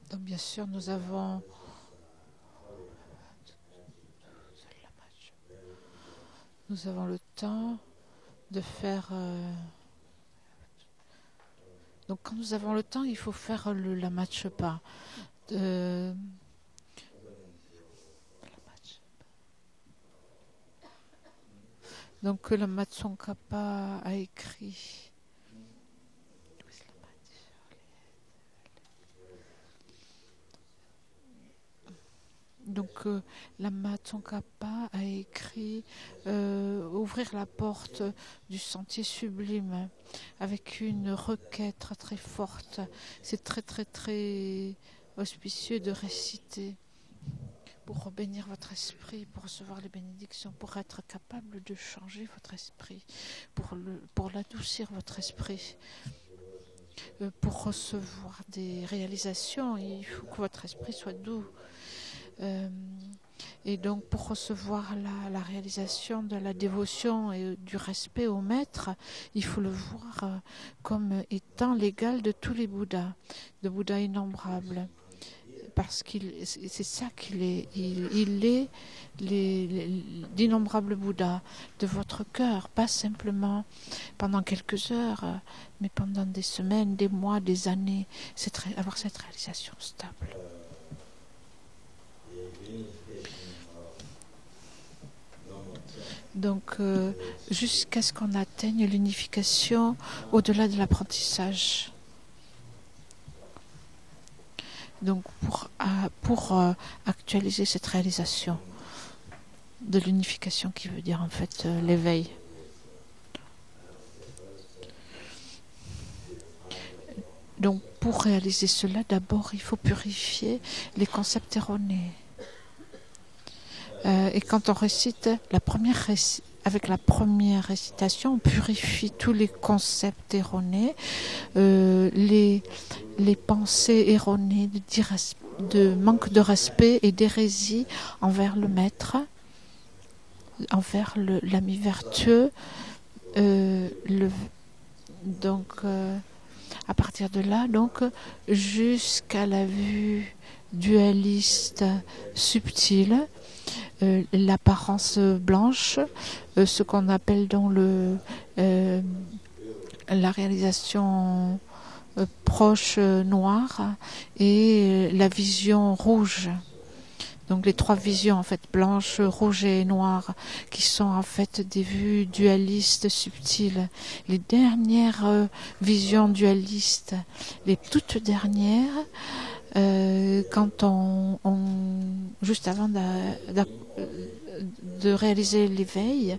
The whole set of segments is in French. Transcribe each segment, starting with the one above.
Donc bien sûr, nous avons le temps de faire. Donc quand nous avons le temps, il faut faire la match pas. Euh, donc la Matsongkhapa a écrit. Donc Lama Tsongkhapa a écrit ouvrir la porte du sentier sublime avec une requête très très forte. C'est très très très auspicieux de réciter pour bénir votre esprit, pour recevoir les bénédictions, pour être capable de changer votre esprit, pour l'adoucir votre esprit. Pour recevoir des réalisations, il faut que votre esprit soit doux. Et donc pour recevoir la réalisation de la dévotion et du respect au maître, il faut le voir comme étant l'égal de tous les Bouddhas, de Bouddhas innombrables. Parce que c'est ça qu'il est. Il est d'innombrables Bouddhas de votre cœur, pas simplement pendant quelques heures, mais pendant des semaines, des mois, des années, avoir cette réalisation stable. Donc, jusqu'à ce qu'on atteigne l'unification au-delà de l'apprentissage. Donc, pour actualiser cette réalisation de l'unification qui veut dire en fait l'éveil. Donc, pour réaliser cela, d'abord, il faut purifier les concepts erronés. Et quand on récite avec la première récitation, on purifie tous les concepts erronés, les pensées erronées de manque de respect et d'hérésie envers le maître, envers l'ami vertueux. Donc, à partir de là, donc, jusqu'à la vue dualiste subtile, l'apparence blanche, ce qu'on appelle dans la réalisation proche noire et la vision rouge. Donc les trois visions en fait blanche, rouge et noire qui sont en fait des vues dualistes subtiles. Les dernières visions dualistes, les toutes dernières, quand juste avant de réaliser l'éveil,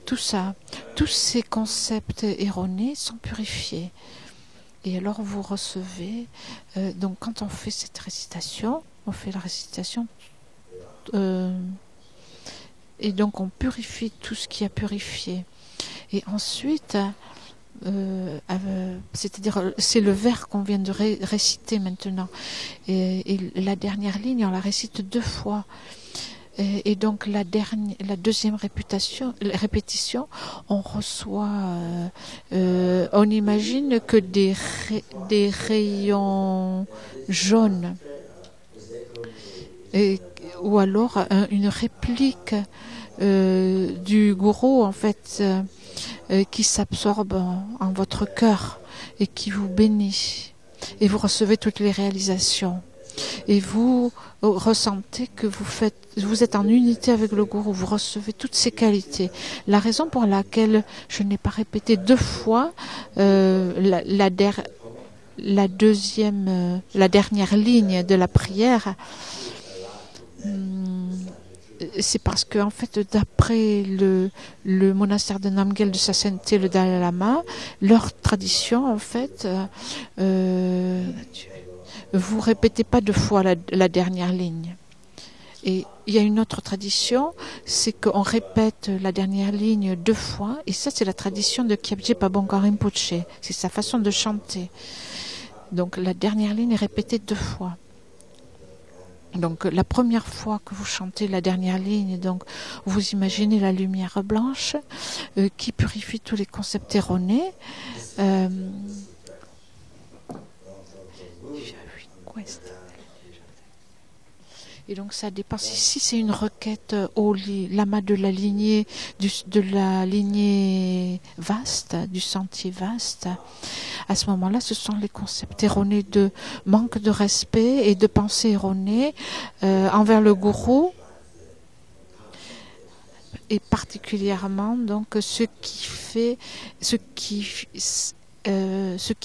tout ça, tous ces concepts erronés sont purifiés. Et alors vous recevez, donc quand on fait cette récitation, on fait la récitation, et donc on purifie tout ce qui a purifié. Et ensuite, c'est-à-dire c'est le vers qu'on vient de réciter maintenant. Et la dernière ligne, on la récite 2 fois. Et donc la deuxième répétition, on reçoit, on imagine que des rayons jaunes, ou alors une réplique du gourou en fait, qui s'absorbe en votre cœur et qui vous bénit. Et vous recevez toutes les réalisations. Et vous ressentez que vous êtes en unité avec le gourou, vous recevez toutes ces qualités. La raison pour laquelle je n'ai pas répété 2 fois la dernière ligne de la prière, c'est parce que en fait, d'après le monastère de Namgyal de sa sainteté, le Dalai Lama, leur tradition en fait, vous répétez pas 2 fois la dernière ligne. Et il y a une autre tradition, c'est qu'on répète la dernière ligne 2 fois, et ça c'est la tradition de Kyabje Pabongka Rinpoche, c'est sa façon de chanter. Donc la dernière ligne est répétée 2 fois. Donc la première fois que vous chantez la dernière ligne, donc vous imaginez la lumière blanche qui purifie tous les concepts erronés. Et donc ça dépasse. Ici, c'est une requête au lama de la lignée vaste, du sentier vaste. À ce moment-là, ce sont les concepts erronés de manque de respect et de pensée erronée envers le gourou, et particulièrement donc ce qui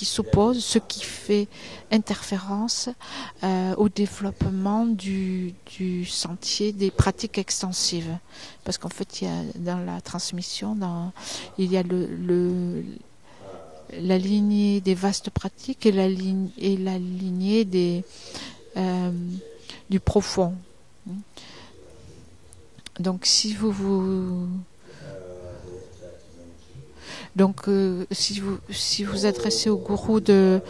s'oppose, ce qui fait interférence au développement du sentier des pratiques extensives. Parce qu'en fait, il y a, dans la transmission, il y a la lignée des vastes pratiques et la lignée du profond. Donc si si vous adressez au gourou de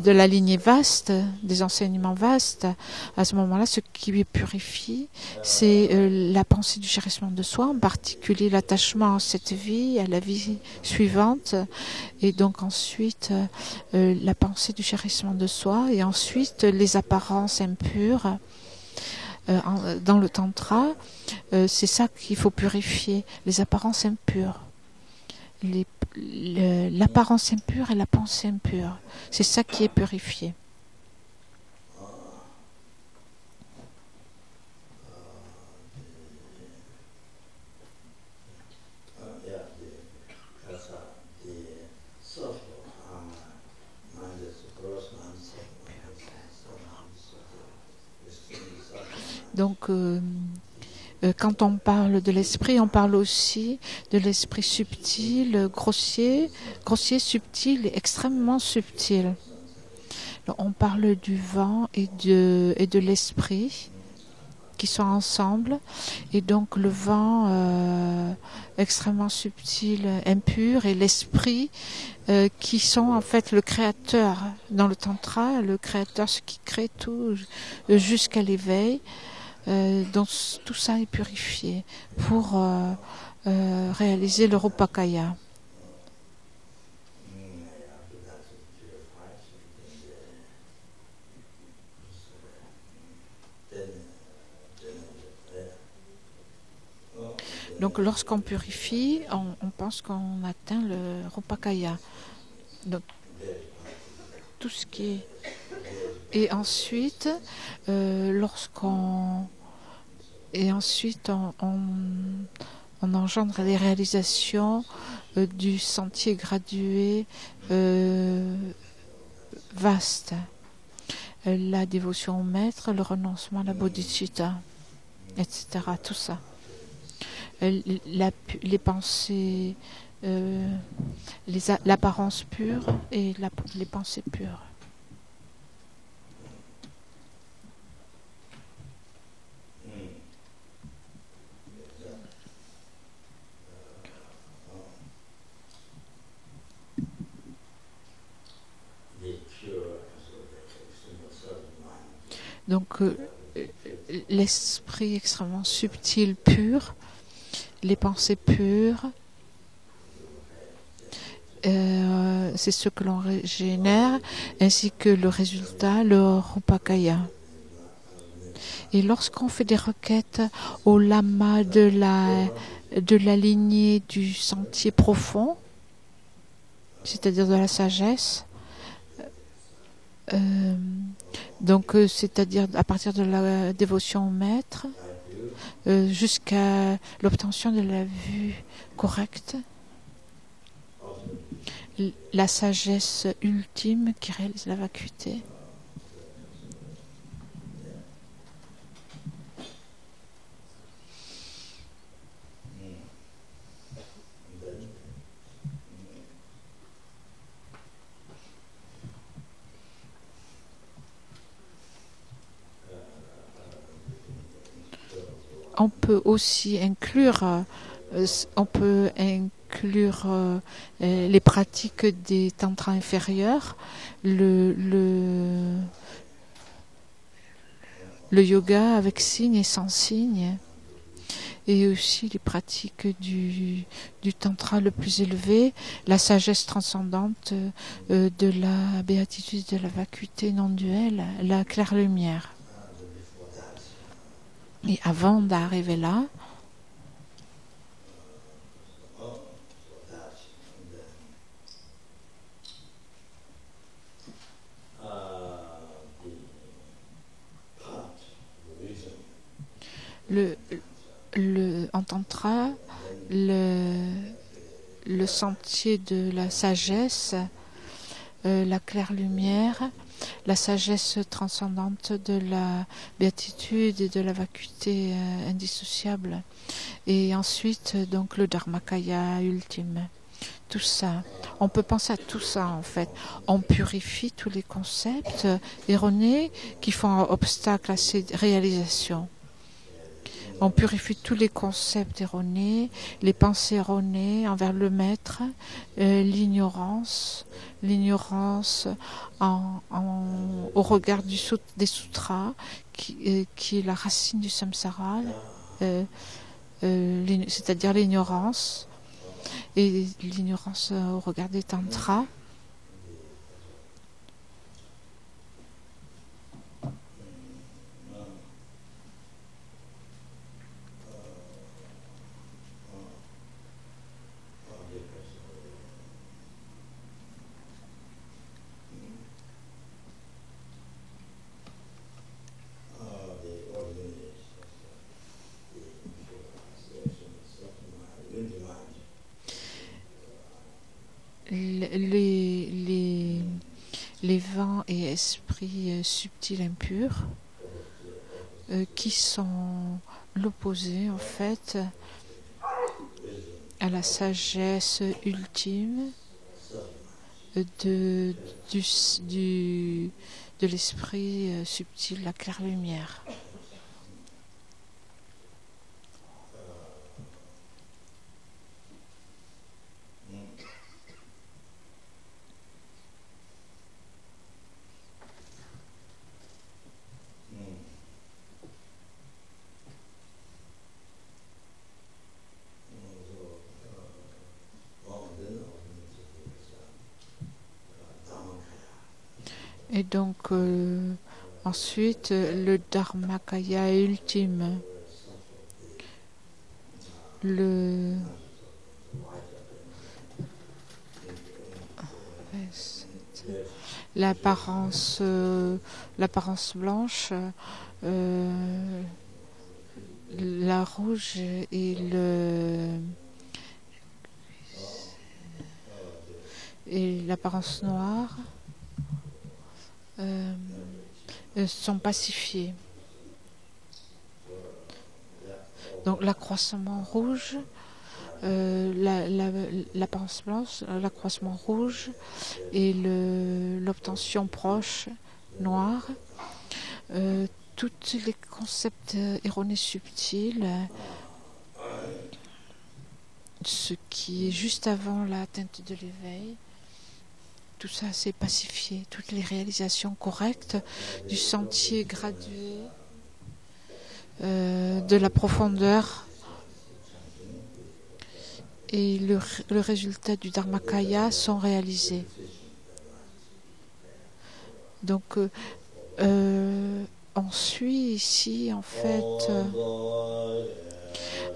la lignée vaste, des enseignements vastes, à ce moment-là, ce qui lui purifie, c'est la pensée du chérissement de soi, en particulier l'attachement à cette vie, à la vie suivante, et donc ensuite la pensée du chérissement de soi, et ensuite les apparences impures. Dans le tantra, c'est ça qu'il faut purifier, les apparences impures. L'apparence impure et la pensée impure. C'est ça qui est purifié. Donc, quand on parle de l'esprit, on parle aussi de l'esprit subtil, grossier, subtil et extrêmement subtil. Donc, on parle du vent et de l'esprit qui sont ensemble, et donc le vent extrêmement subtil, impur, et l'esprit qui sont en fait le créateur dans le tantra, le créateur, ce qui crée tout jusqu'à l'éveil. Donc tout ça est purifié pour réaliser le Rupakaya. Donc lorsqu'on purifie, on pense qu'on atteint le Rupakaya. Donc tout ce qui est... Et ensuite, on engendre les réalisations du sentier gradué vaste. La dévotion au maître, le renoncement à la bodhicitta, etc. Tout ça. Les pensées, l'apparence pure et les pensées pures. Donc l'esprit extrêmement subtil, pur, les pensées pures, c'est ce que l'on régénère, ainsi que le résultat, le Rupakaya. Et lorsqu'on fait des requêtes au lama de la lignée du sentier profond, c'est-à-dire de la sagesse, donc c'est-à-dire à partir de la dévotion au maître jusqu'à l'obtention de la vue correcte, la sagesse ultime qui réalise la vacuité. On peut aussi inclure, les pratiques des tantras inférieurs, le yoga avec signe et sans signe, et aussi les pratiques du tantra le plus élevé, la sagesse transcendante de la béatitude, de la vacuité non duelle, la claire lumière. Et avant d'arriver là, en tantra, le sentier de la sagesse, la claire lumière, la sagesse transcendante de la béatitude et de la vacuité indissociable, et ensuite donc le dharmakaya ultime. Tout ça, on peut penser à tout ça en fait. On purifie tous les concepts erronés qui font obstacle à ces réalisations. On purifie tous les concepts erronés, les pensées erronées envers le maître, l'ignorance au regard des sutras, qui est la racine du samsara, c'est-à-dire l'ignorance, et l'ignorance au regard des tantras. Les vents et esprits subtils impurs qui sont l'opposé en fait à la sagesse ultime de l'esprit subtil, la claire lumière. Et donc, ensuite, le dharmakaya ultime, l'apparence blanche, la rouge et l'apparence noire sont pacifiés. Donc l'accroissement rouge, l'apparence blanche, l'accroissement rouge et l'obtention proche noire, tous les concepts erronés subtils, ce qui est juste avant l'atteinte de l'éveil, tout ça c'est pacifié, toutes les réalisations correctes du sentier gradué, de la profondeur, et le résultat du dharmakaya sont réalisés. Donc on suit ici en fait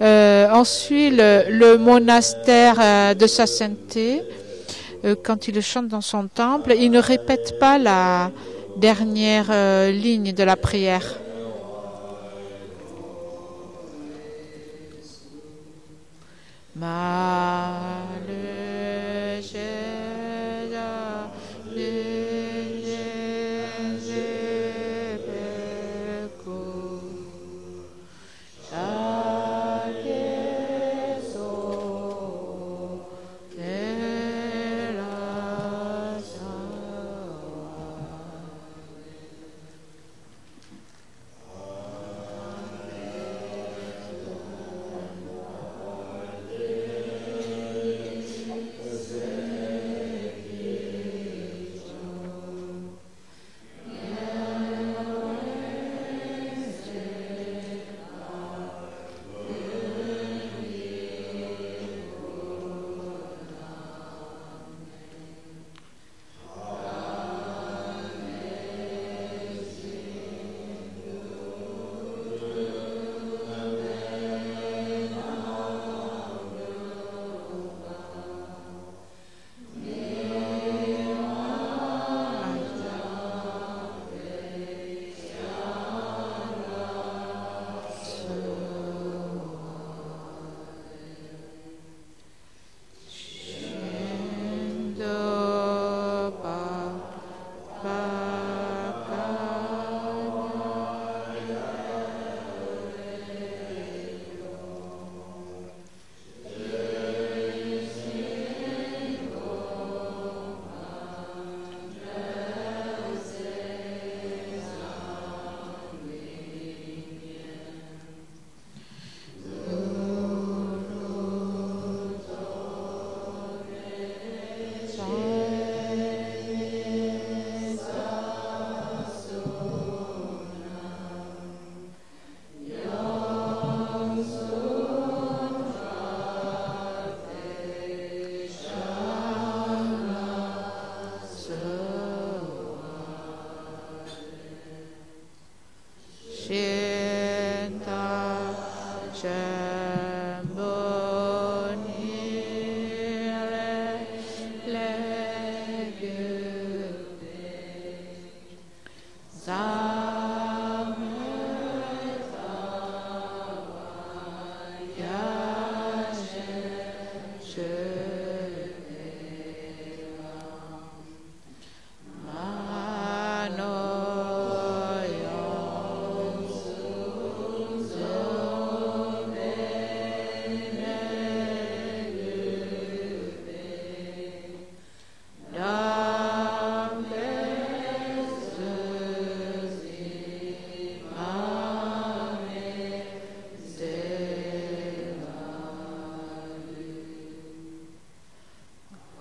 on suit le monastère de sa sainteté. Quand il chante dans son temple, il ne répète pas la dernière ligne de la prière.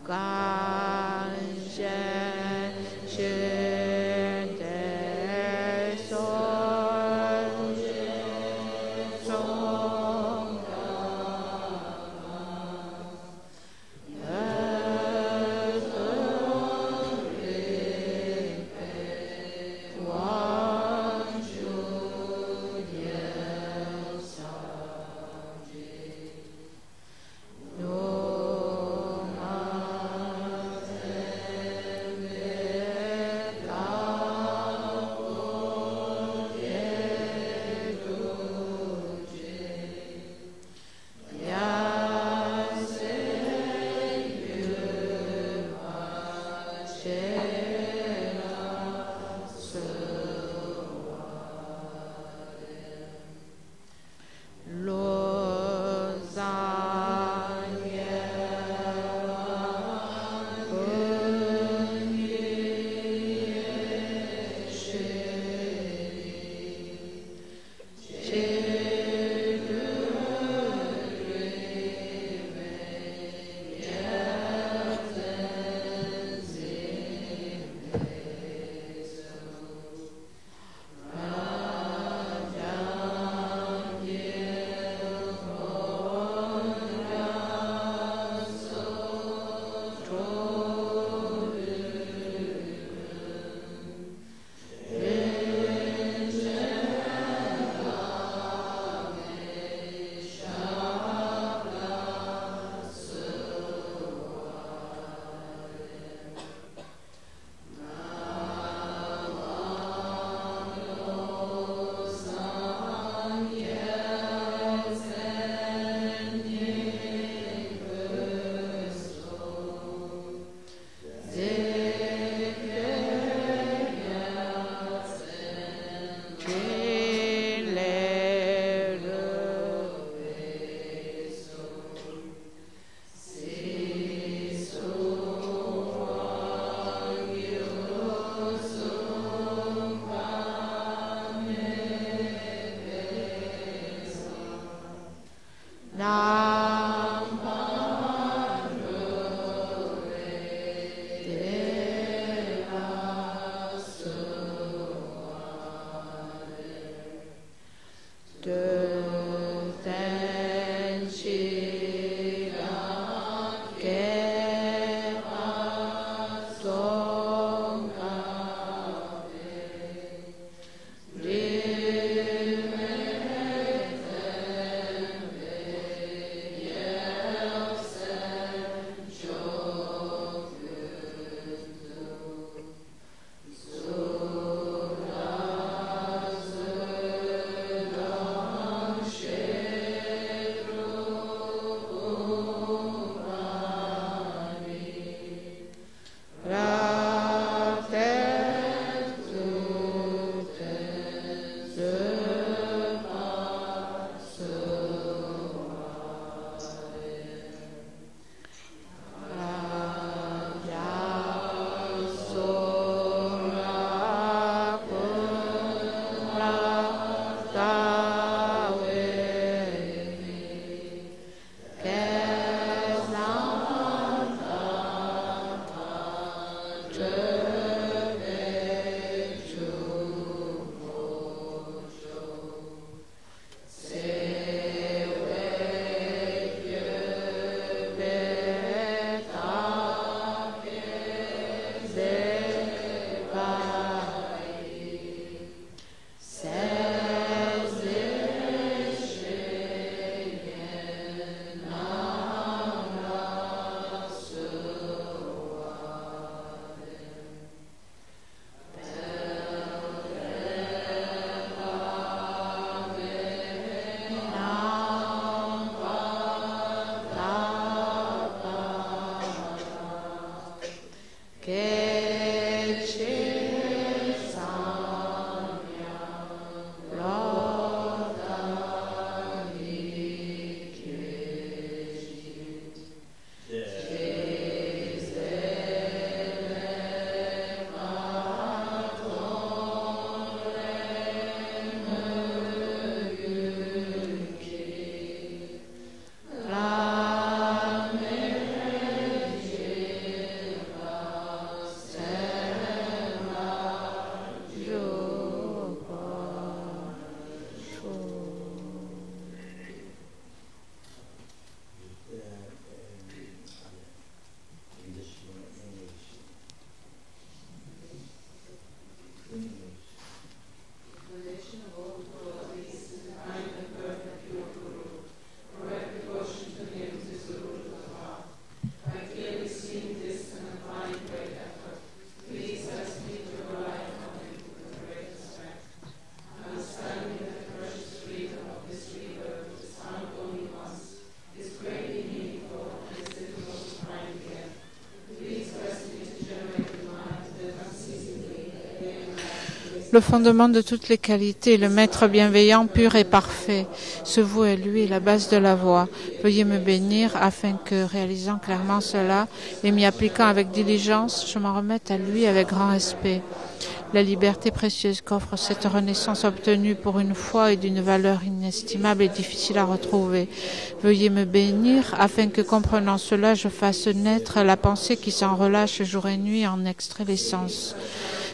quand je Le fondement de toutes les qualités, le maître bienveillant, pur et parfait. Ce vous est lui, la base de la voie. Veuillez me bénir afin que, réalisant clairement cela et m'y appliquant avec diligence, je m'en remette à lui avec grand respect. La liberté précieuse qu'offre cette renaissance obtenue pour une foi est d'une valeur inestimable et difficile à retrouver. Veuillez me bénir afin que, comprenant cela, je fasse naître la pensée qui s'en relâche jour et nuit en extrait l'essence.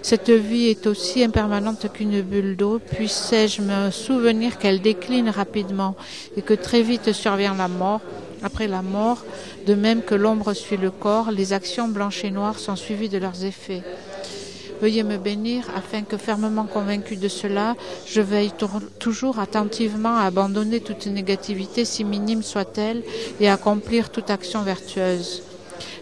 Cette vie est aussi impermanente qu'une bulle d'eau, puissais-je me souvenir qu'elle décline rapidement et que très vite survient la mort. Après la mort, de même que l'ombre suit le corps, les actions blanches et noires sont suivies de leurs effets. Veuillez me bénir afin que, fermement convaincu de cela, je veille toujours attentivement à abandonner toute négativité, si minime soit-elle, et à accomplir toute action vertueuse.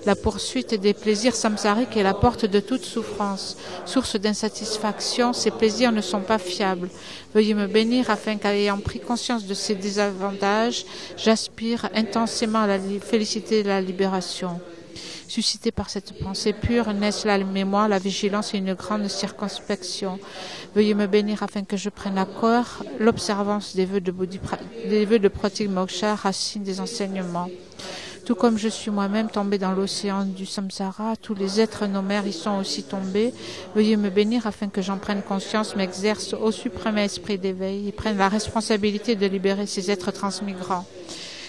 La poursuite des plaisirs samsariques est la porte de toute souffrance. Source d'insatisfaction, ces plaisirs ne sont pas fiables. Veuillez me bénir afin qu'ayant pris conscience de ces désavantages, j'aspire intensément à la félicité et la libération. Suscité par cette pensée pure, naissent la mémoire, la vigilance et une grande circonspection. Veuillez me bénir afin que je prenne à cœur l'observance des vœux de Pratimoksha, racine des enseignements. Tout comme je suis moi-même tombé dans l'océan du samsara, tous les êtres nommaires y sont aussi tombés. Veuillez me bénir afin que j'en prenne conscience, m'exerce au suprême esprit d'éveil et prenne la responsabilité de libérer ces êtres transmigrants.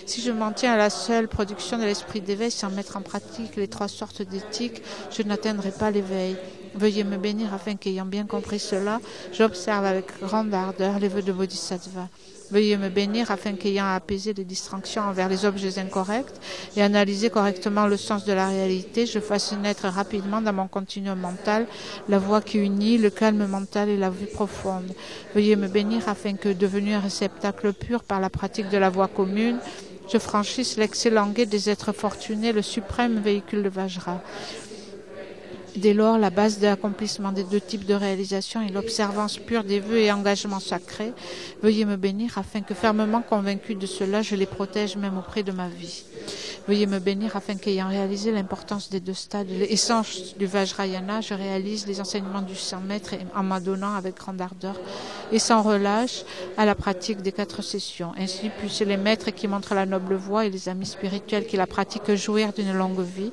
Si je m'en tiens à la seule production de l'esprit d'éveil sans mettre en pratique les 3 sortes d'éthique, je n'atteindrai pas l'éveil. Veuillez me bénir afin qu'ayant bien compris cela, j'observe avec grande ardeur les vœux de Bodhisattva. Veuillez me bénir afin qu'ayant apaisé les distractions envers les objets incorrects et analysé correctement le sens de la réalité, je fasse naître rapidement dans mon continuum mental la voie qui unit le calme mental et la vue profonde. Veuillez me bénir afin que, devenu un réceptacle pur par la pratique de la voie commune, je franchisse l'excellent guet des êtres fortunés, le suprême véhicule de Vajra. Dès lors, la base de l'accomplissement des 2 types de réalisation est l'observance pure des vœux et engagements sacrés. Veuillez me bénir afin que, fermement convaincu de cela, je les protège même auprès de ma vie. Veuillez me bénir afin qu'ayant réalisé l'importance des 2 stades, l'essence du Vajrayana, je réalise les enseignements du Saint Maître en m'adonnant avec grande ardeur et sans relâche à la pratique des 4 sessions. Ainsi puissent les maîtres qui montrent la noble voie et les amis spirituels qui la pratiquent jouir d'une longue vie.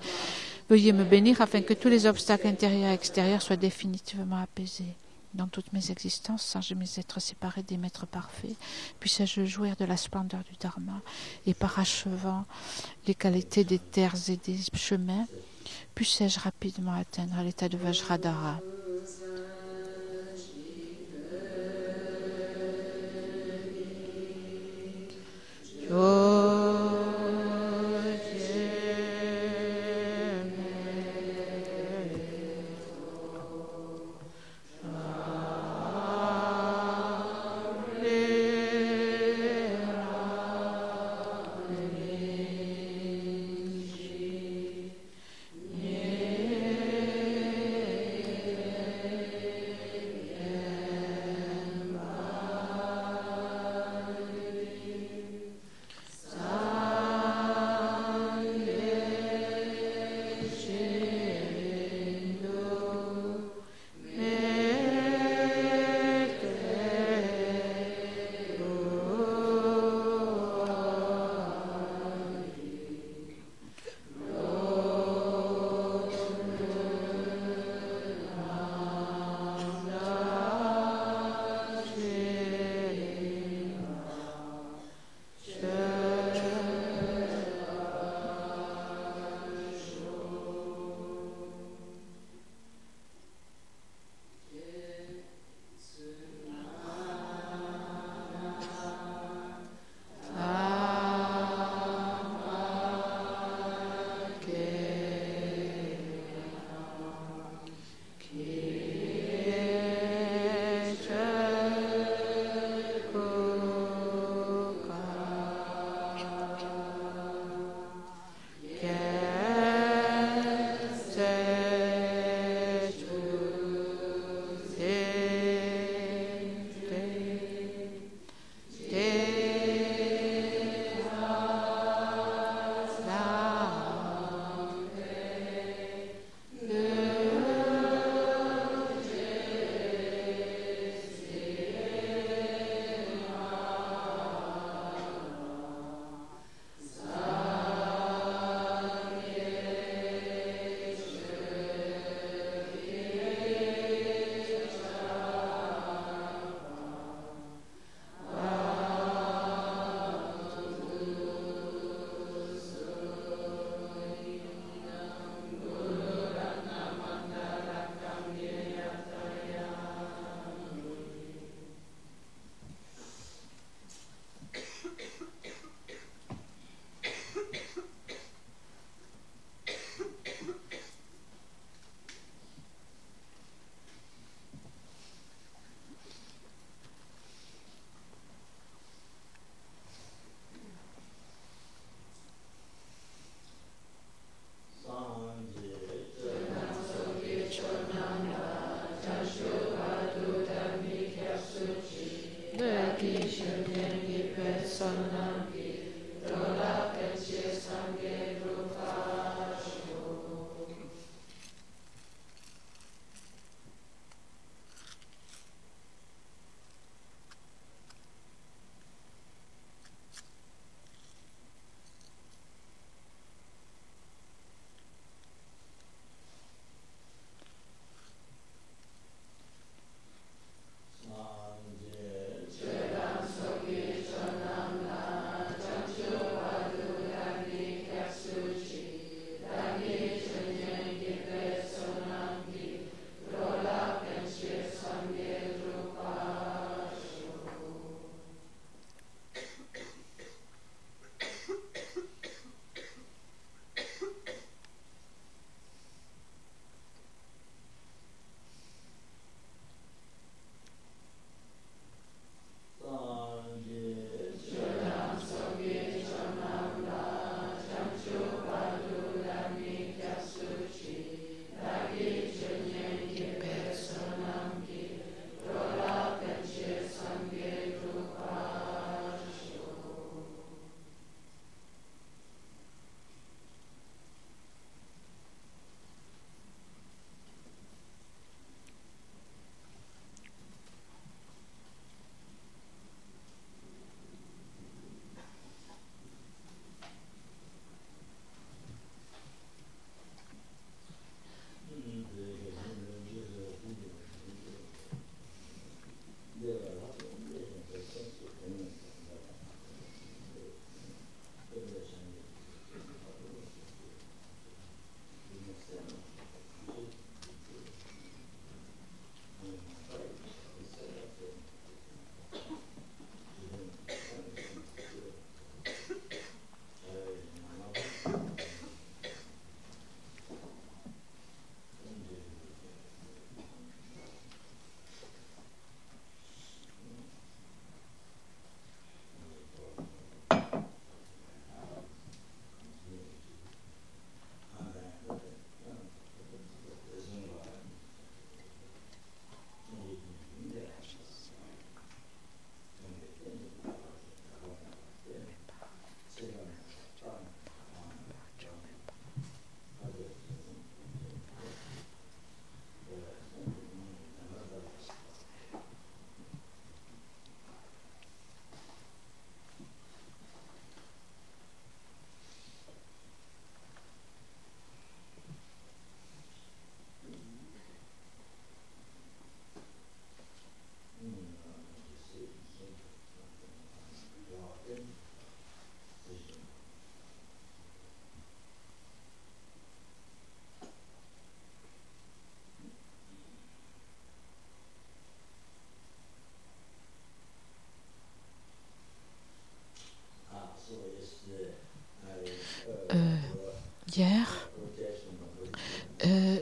Veuillez me bénir afin que tous les obstacles intérieurs et extérieurs soient définitivement apaisés. Dans toutes mes existences, sans jamais être séparé des maîtres parfaits, puisse-je jouir de la splendeur du Dharma et parachevant les qualités des terres et des chemins, puisse-je rapidement atteindre l'état de Vajradhara.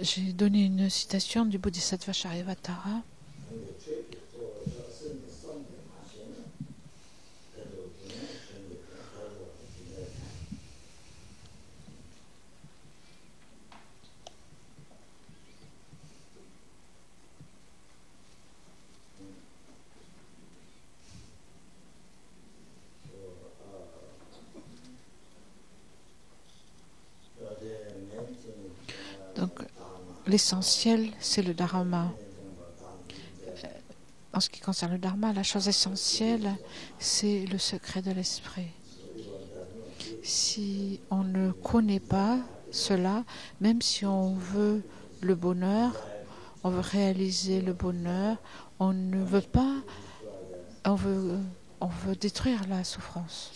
J'ai donné une citation du Bodhisattva Charyavatara. Donc, l'essentiel, c'est le dharma. En ce qui concerne le dharma, la chose essentielle, c'est le secret de l'esprit. Si on ne connaît pas cela, même si on veut le bonheur, on veut réaliser le bonheur, on ne veut pas, on veut détruire la souffrance.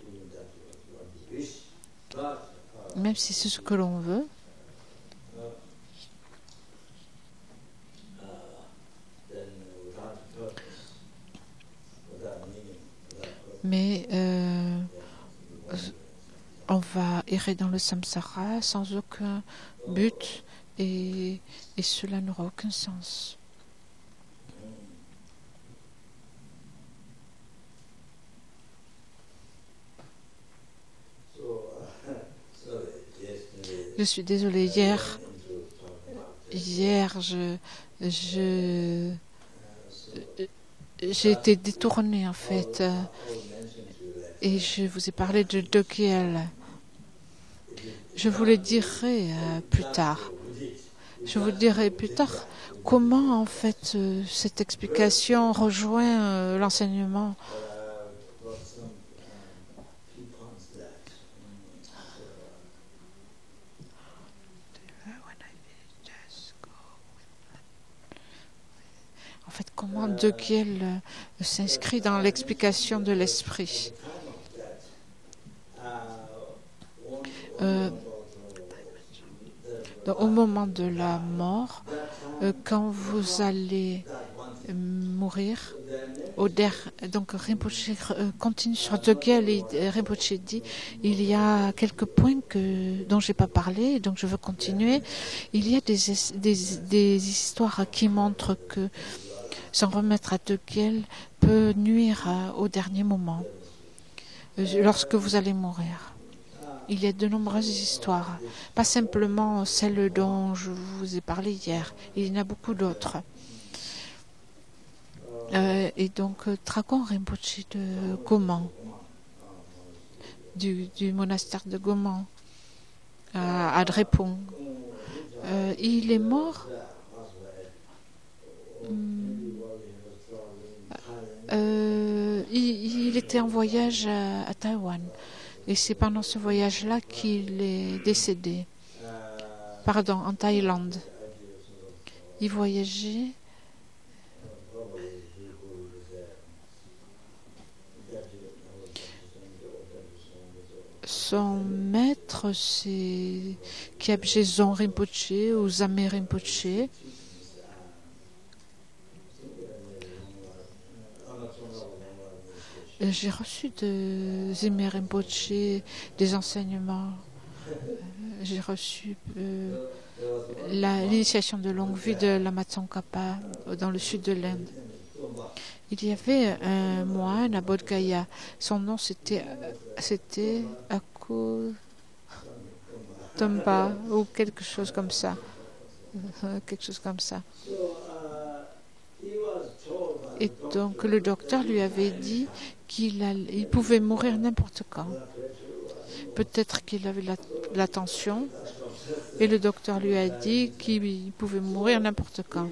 Même si c'est ce que l'on veut, mais on va errer dans le samsara sans aucun but et cela n'aura aucun sens. Je suis désolée, hier j'ai été détournée en fait et je vous ai parlé de Doggyal. Je vous le dirai plus tard. Je vous dirai plus tard comment en fait cette explication rejoint l'enseignement. En fait, comment Doggyal s'inscrit dans l'explication de l'esprit. Au moment de la mort, quand vous allez mourir, donc Rinpoche continue sur Doggyal et Rinpoche dit il y a quelques points dont je n'ai pas parlé, donc je veux continuer. Il y a des histoires qui montrent que s'en remettre à Doggyal peut nuire au dernier moment, lorsque vous allez mourir. Il y a de nombreuses histoires, pas simplement celle dont je vous ai parlé hier. Il y en a beaucoup d'autres. Et donc, Tragon Rinpoche de Goman, du monastère de Goman, à Drepung, il est mort. Il était en voyage à Taïwan. Et c'est pendant ce voyage-là qu'il est décédé. Pardon, en Thaïlande. Il voyageait. Son maître, c'est Kyabje Zon Rinpoche ou Zame Rinpoche. J'ai reçu de Zime Rinpoche des enseignements. J'ai reçu l'initiation de longue vie de Lama Tsongkhapa dans le sud de l'Inde. Il y avait un moine à Bodh Gaya. Son nom c'était Ako Tomba ou quelque chose comme ça. Et donc le docteur lui avait dit qu'il pouvait mourir n'importe quand. Peut-être qu'il avait la tension et le docteur lui a dit qu'il pouvait mourir n'importe quand.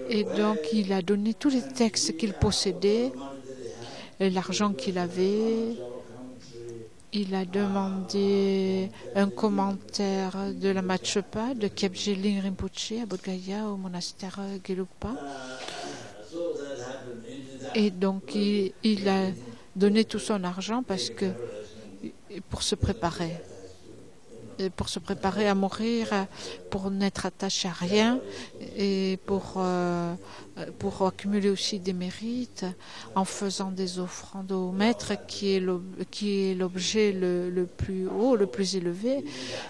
Et donc il a donné tous les textes qu'il possédait, l'argent qu'il avait. Il a demandé un commentaire de la Matchepa de Kyabje Ling Rinpoche à Bodh Gaya au monastère Gelugpa. Et donc il a donné tout son argent pour se préparer. pour se préparer à mourir, pour n'être attaché à rien et pour accumuler aussi des mérites en faisant des offrandes au Maître qui est l'objet le plus haut, le plus élevé,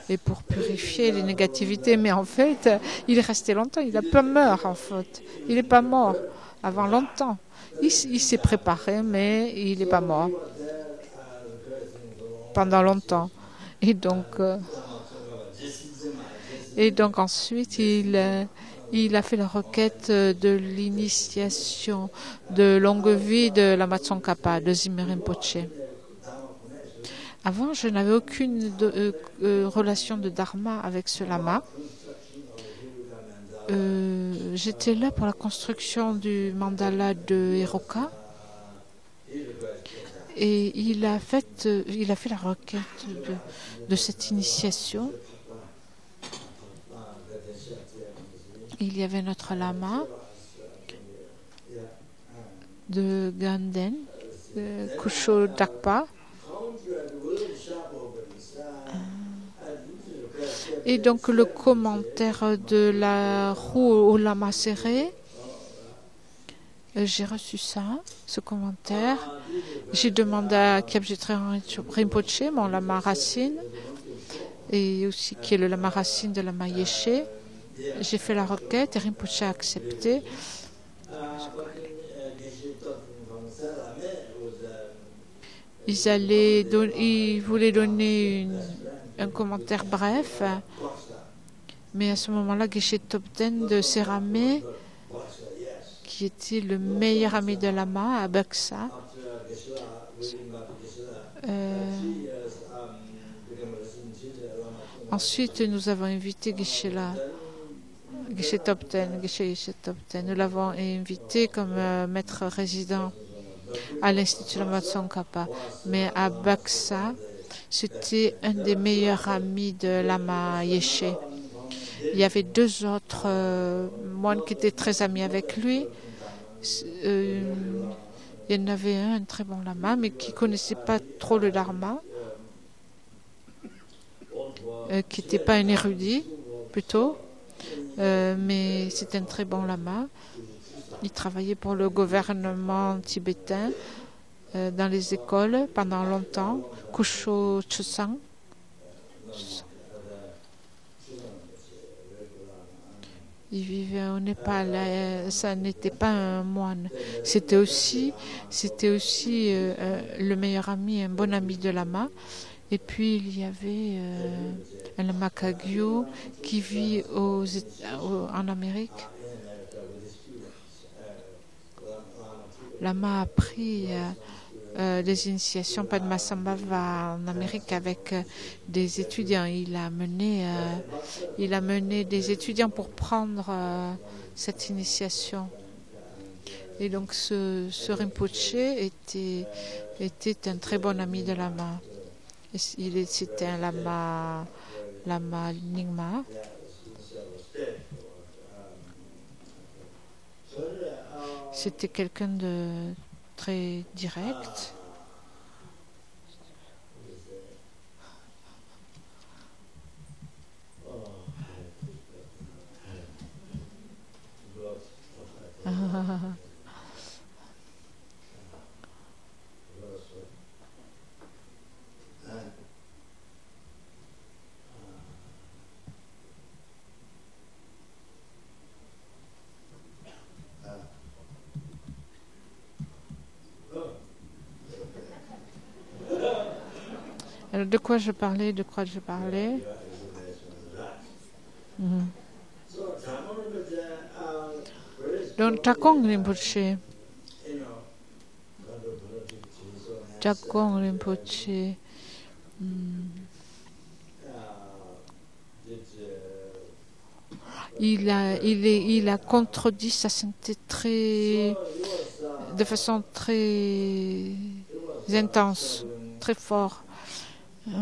et pour purifier les négativités. Mais en fait, il est resté longtemps, il n'a pas mort en fait. Il n'est pas mort avant longtemps. Il s'est préparé, mais il n'est pas mort pendant longtemps. Et donc ensuite, il a fait la requête de l'initiation de longue vie de Lama Tsongkhapa, de Zimmer Rinpoche. Avant, je n'avais aucune relation de dharma avec ce lama. J'étais là pour la construction du mandala de Heroka. Et il a fait la requête de cette initiation. Il y avait notre lama de Ganden, Kusho Dakpa. Et donc le commentaire de la roue au lama serré, j'ai reçu ce commentaire. J'ai demandé à Kyabje Rinpoche, mon lama racine, et aussi qui est le lama racine de lama Yeshe. J'ai fait la requête et Rinpoche a accepté. Ils voulaient donner un commentaire bref, mais à ce moment-là, Geshe Topten de Seramé, qui était le meilleur ami de lama à Baksa, ensuite nous avons invité Geshe Topten. Nous l'avons invité comme maître résident à l'Institut Lama Tsongkhapa. Mais à Baksa, c'était un des meilleurs amis de Lama Yeshe. Il y avait deux autres moines qui étaient très amis avec lui. Il y en avait un très bon lama, mais qui ne connaissait pas trop le dharma, qui n'était pas un érudit, plutôt. Mais c'est un très bon lama. Il travaillait pour le gouvernement tibétain dans les écoles pendant longtemps. Kusho Chusang. Il vivait au Népal. Ça n'était pas un moine. C'était aussi le meilleur ami, un bon ami de lama. Et puis il y avait un lama Kagyu qui vit en Amérique. Lama a pris des initiations Padmasambhava en Amérique avec des étudiants. Il a mené des étudiants pour prendre cette initiation. Et donc ce Rinpoche était un très bon ami de lama. C'était un lama Nyingma. C'était quelqu'un de très direct. Alors, de quoi je parlais Donc, Takong Rinpoche. Il a contredit sa sainteté de façon très intense, très fort. Il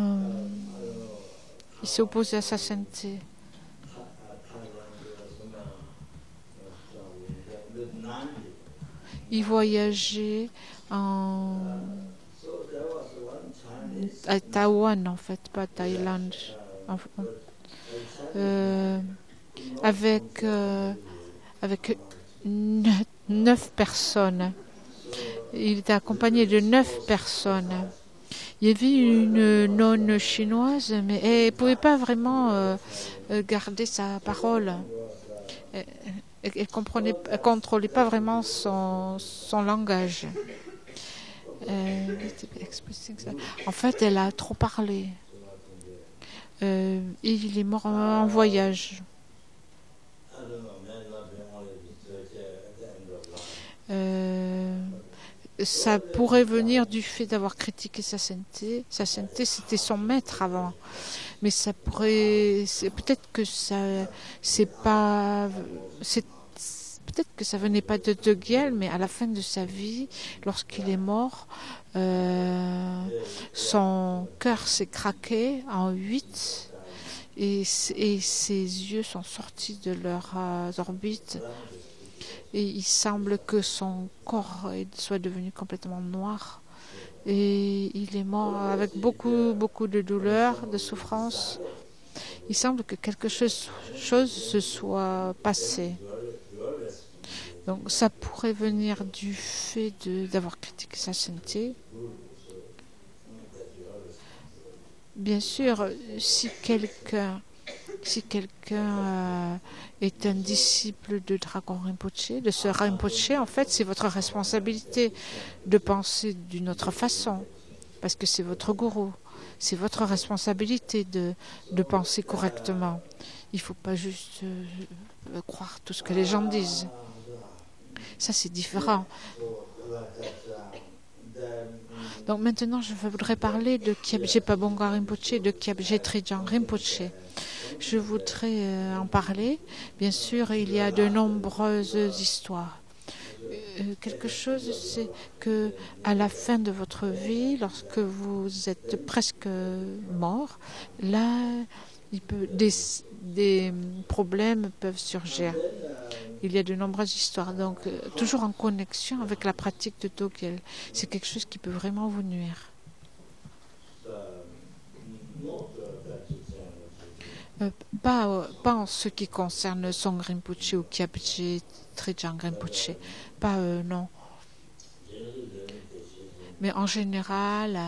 s'est opposé à sa sainteté. Il voyageait à Taïwan, en fait, pas Thaïlande, euh, avec, avec 9 personnes. Il était accompagné de 9 personnes. Il y avait une nonne chinoise, mais elle ne pouvait pas vraiment garder sa parole. Elle ne contrôlait pas vraiment son langage. En fait, elle a trop parlé. Et il est mort en voyage. Ça pourrait venir du fait d'avoir critiqué sa sainteté. Sa sainteté, c'était son maître avant. Mais ça pourrait... Peut-être que ça... C'est pas... Peut-être que ça venait pas de De Gaulle, mais à la fin de sa vie, lorsqu'il est mort, son cœur s'est craqué en 8 et ses yeux sont sortis de leurs orbites. Et il semble que son corps soit devenu complètement noir. Et il est mort avec beaucoup, beaucoup de douleur, de souffrance. Il semble que quelque chose se soit passé. Donc ça pourrait venir du fait d'avoir critiqué sa sainteté. Bien sûr, si quelqu'un est un disciple de Dragon Rinpoche, de ce Rinpoche, en fait, c'est votre responsabilité de penser d'une autre façon, parce que c'est votre gourou. C'est votre responsabilité de penser correctement. Il ne faut pas juste croire tout ce que les gens disent. Ça, c'est différent. Donc maintenant, je voudrais parler de Kyabje Pabonga Rinpoche et de Kyabje Tridjan Rinpoche. Je voudrais en parler. Bien sûr, il y a de nombreuses histoires. Quelque chose, c'est que à la fin de votre vie, lorsque vous êtes presque mort, là, des problèmes peuvent surgir. Il y a de nombreuses histoires, donc toujours en connexion avec la pratique de Togel. C'est quelque chose qui peut vraiment vous nuire. Pas en ce qui concerne Song Rinpoche ou Kyabje Tridjan Rinpoche. Pas non. Mais en général,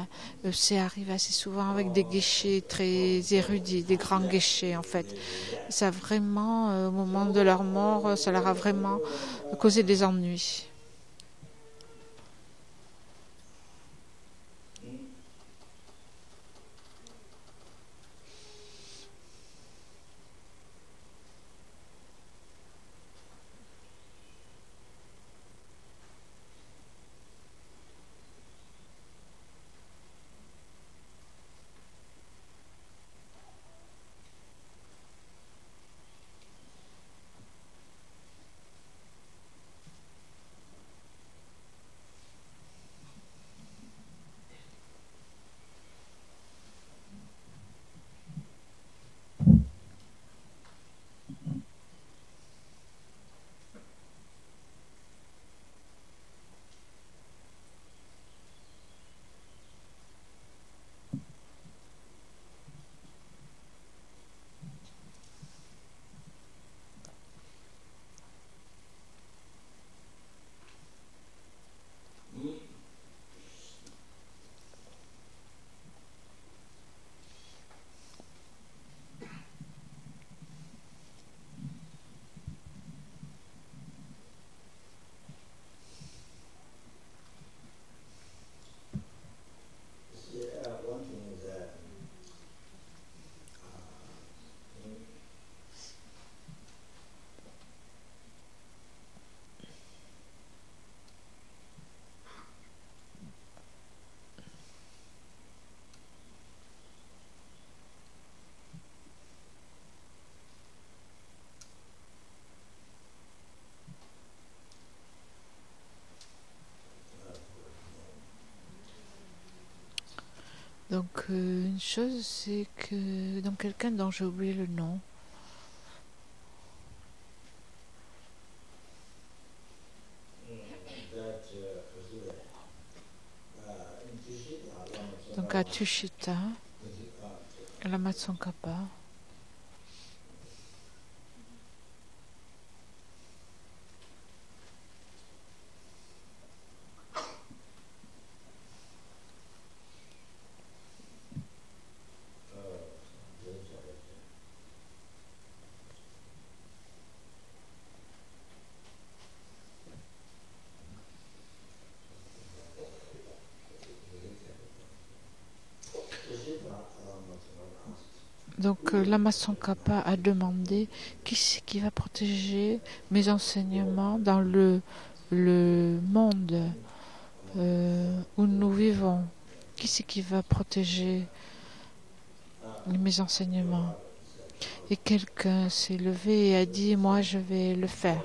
c'est arrivé assez souvent avec des guichets très érudits, des grands guichets en fait. Ça a vraiment, au moment de leur mort, ça leur a vraiment causé des ennuis. Donc une chose, c'est que donc quelqu'un dont j'ai oublié le nom. Donc à Tushita, Lama Tsongkhapa. Donc Lama Tsongkhapa a demandé qui c'est qui va protéger mes enseignements dans le monde où nous vivons. Qui c'est qui va protéger mes enseignements? Et quelqu'un s'est levé et a dit, moi je vais le faire.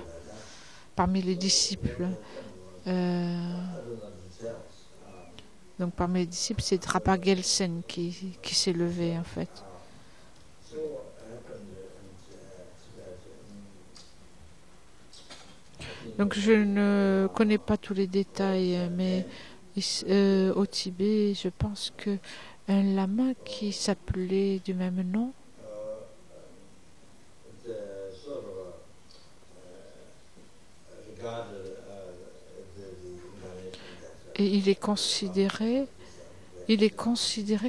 Parmi les disciples. Donc parmi les disciples, c'est Drapa Gelsen qui s'est levé en fait. Donc je ne connais pas tous les détails, mais au Tibet, je pense que un lama qui s'appelait du même nom, et il est considéré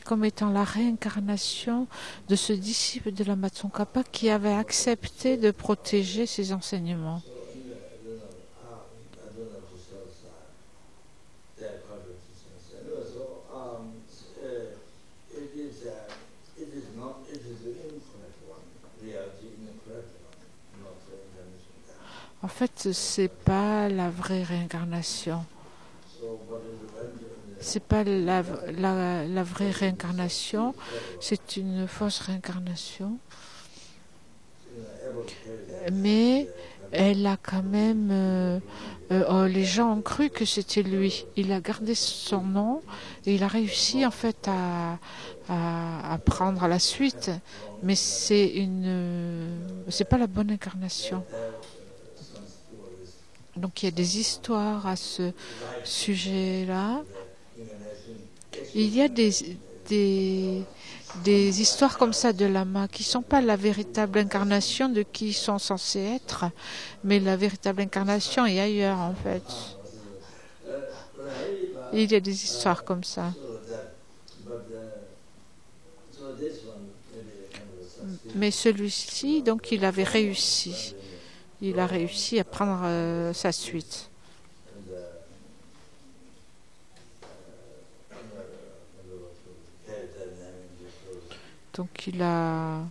comme étant la réincarnation de ce disciple de Lama Tsongkhapa qui avait accepté de protéger ses enseignements. En fait, c'est pas la vraie réincarnation. C'est pas la vraie réincarnation, c'est une fausse réincarnation. Mais elle a quand même... les gens ont cru que c'était lui. Il a gardé son nom et il a réussi en fait à prendre la suite. Mais c'est pas la bonne incarnation. Donc il y a des histoires à ce sujet-là. Il y a des histoires comme ça de lama qui ne sont pas la véritable incarnation de qui ils sont censés être, mais la véritable incarnation est ailleurs en fait. Il y a des histoires comme ça. Mais celui-ci, donc, il avait réussi. Il a réussi à prendre sa suite. Donc il a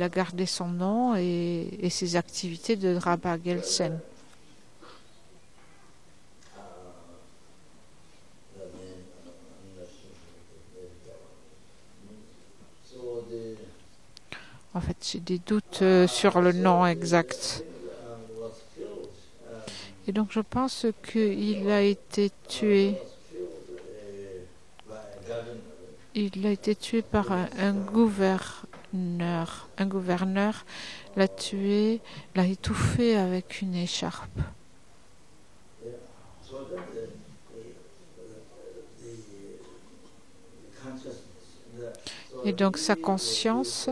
gardé son nom et ses activités de Drapa Gelsen. En fait, j'ai des doutes sur le nom exact. Et donc je pense qu'il a été tué. Il a été tué par un gouverneur. Un gouverneur l'a tué, l'a étouffé avec une écharpe. Et donc sa conscience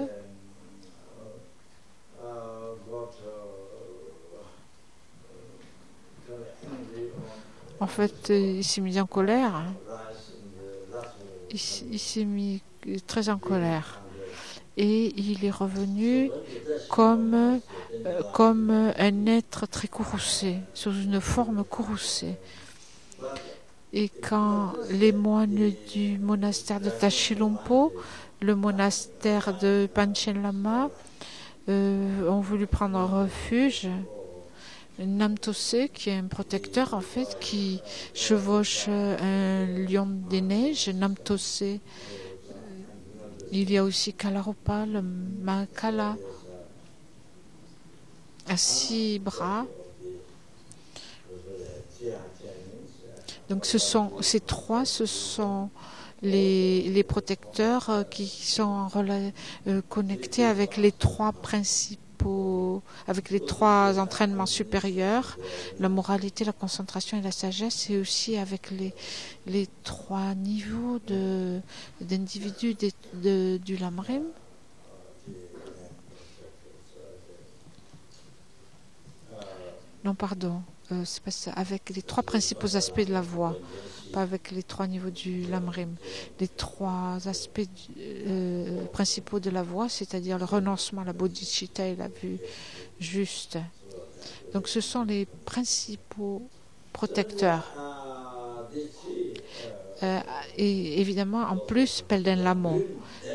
en fait, il s'est mis en colère. Il s'est mis très en colère. Et il est revenu comme un être très courroucé, sous une forme courroucée. Et quand les moines du monastère de Tashilhunpo, le monastère de Panchen Lama, ont voulu prendre refuge, Namtose, qui est un protecteur en fait, qui chevauche un lion des neiges, Namtose. Il y a aussi Kalaropa, le Mahakala, à 6 bras. Donc ces trois, ce sont les protecteurs qui sont connectés avec les trois principaux, avec les 3 entraînements supérieurs, la moralité, la concentration et la sagesse, et aussi avec les 3 niveaux d'individus du Lamrim. Non, pardon, c'est pas ça. Avec les 3 principaux aspects de la voix, pas avec les 3 niveaux du Lamrim. Les 3 aspects principaux de la voix, c'est-à-dire le renoncement, la bodhicitta et la vue juste. Donc ce sont les principaux protecteurs. Et évidemment, en plus, Pelden Lamo.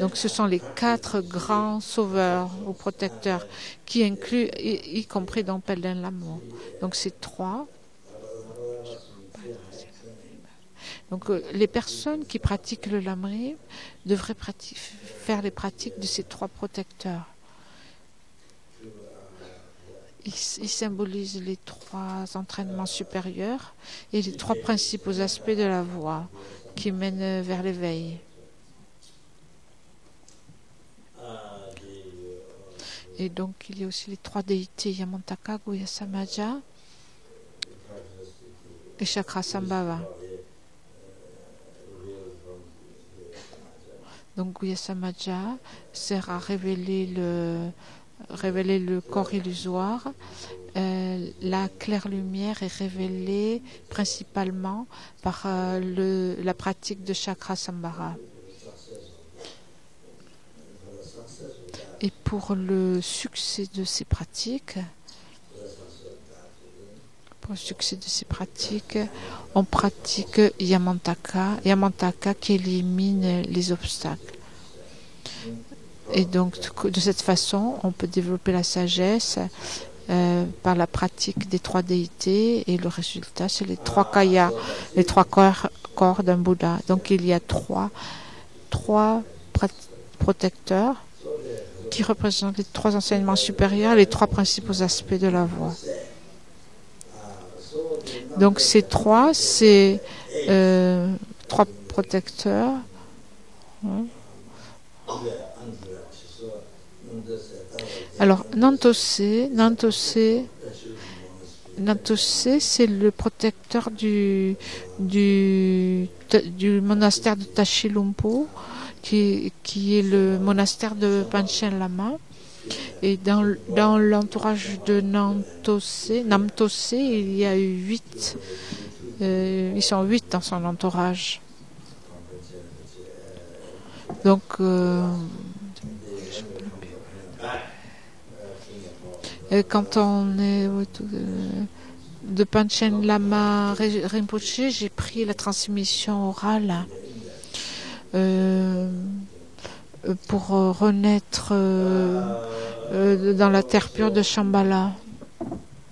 Donc ce sont les 4 grands sauveurs ou protecteurs qui incluent, y compris dans Pelden Lamo. Donc c'est 3. Donc les personnes qui pratiquent le Lamrim devraient faire les pratiques de ces 3 protecteurs. Ils symbolisent les 3 entraînements supérieurs et les 3 principaux aspects de la voie qui mènent vers l'éveil. Et donc il y a aussi les 3 déités Yamantaka, Guhyasamaja et Chakrasambhava. Donc Guhyasamaja sert à révéler le corps illusoire. La claire lumière est révélée principalement par la pratique de Chakrasambhava. Et pour le succès de ces pratiques, on pratique Yamantaka qui élimine les obstacles. Et donc, de cette façon, on peut développer la sagesse par la pratique des 3 déités, et le résultat, c'est les 3 kayas, les 3 corps d'un Bouddha. Donc, il y a 3 protecteurs qui représentent les 3 enseignements supérieurs, les 3 principaux aspects de la voie. Donc, ces 3, c'est 3 protecteurs. Alors, Nantosé, c'est le protecteur du monastère de Tashilhunpo, qui est le monastère de Panchen Lama. Et dans l'entourage de Namtosé, il y a eu 8. Ils sont 8 dans son entourage. Donc, quand on est de Panchen Lama Rinpoche, j'ai pris la transmission orale pour renaître dans la terre pure de Shambhala,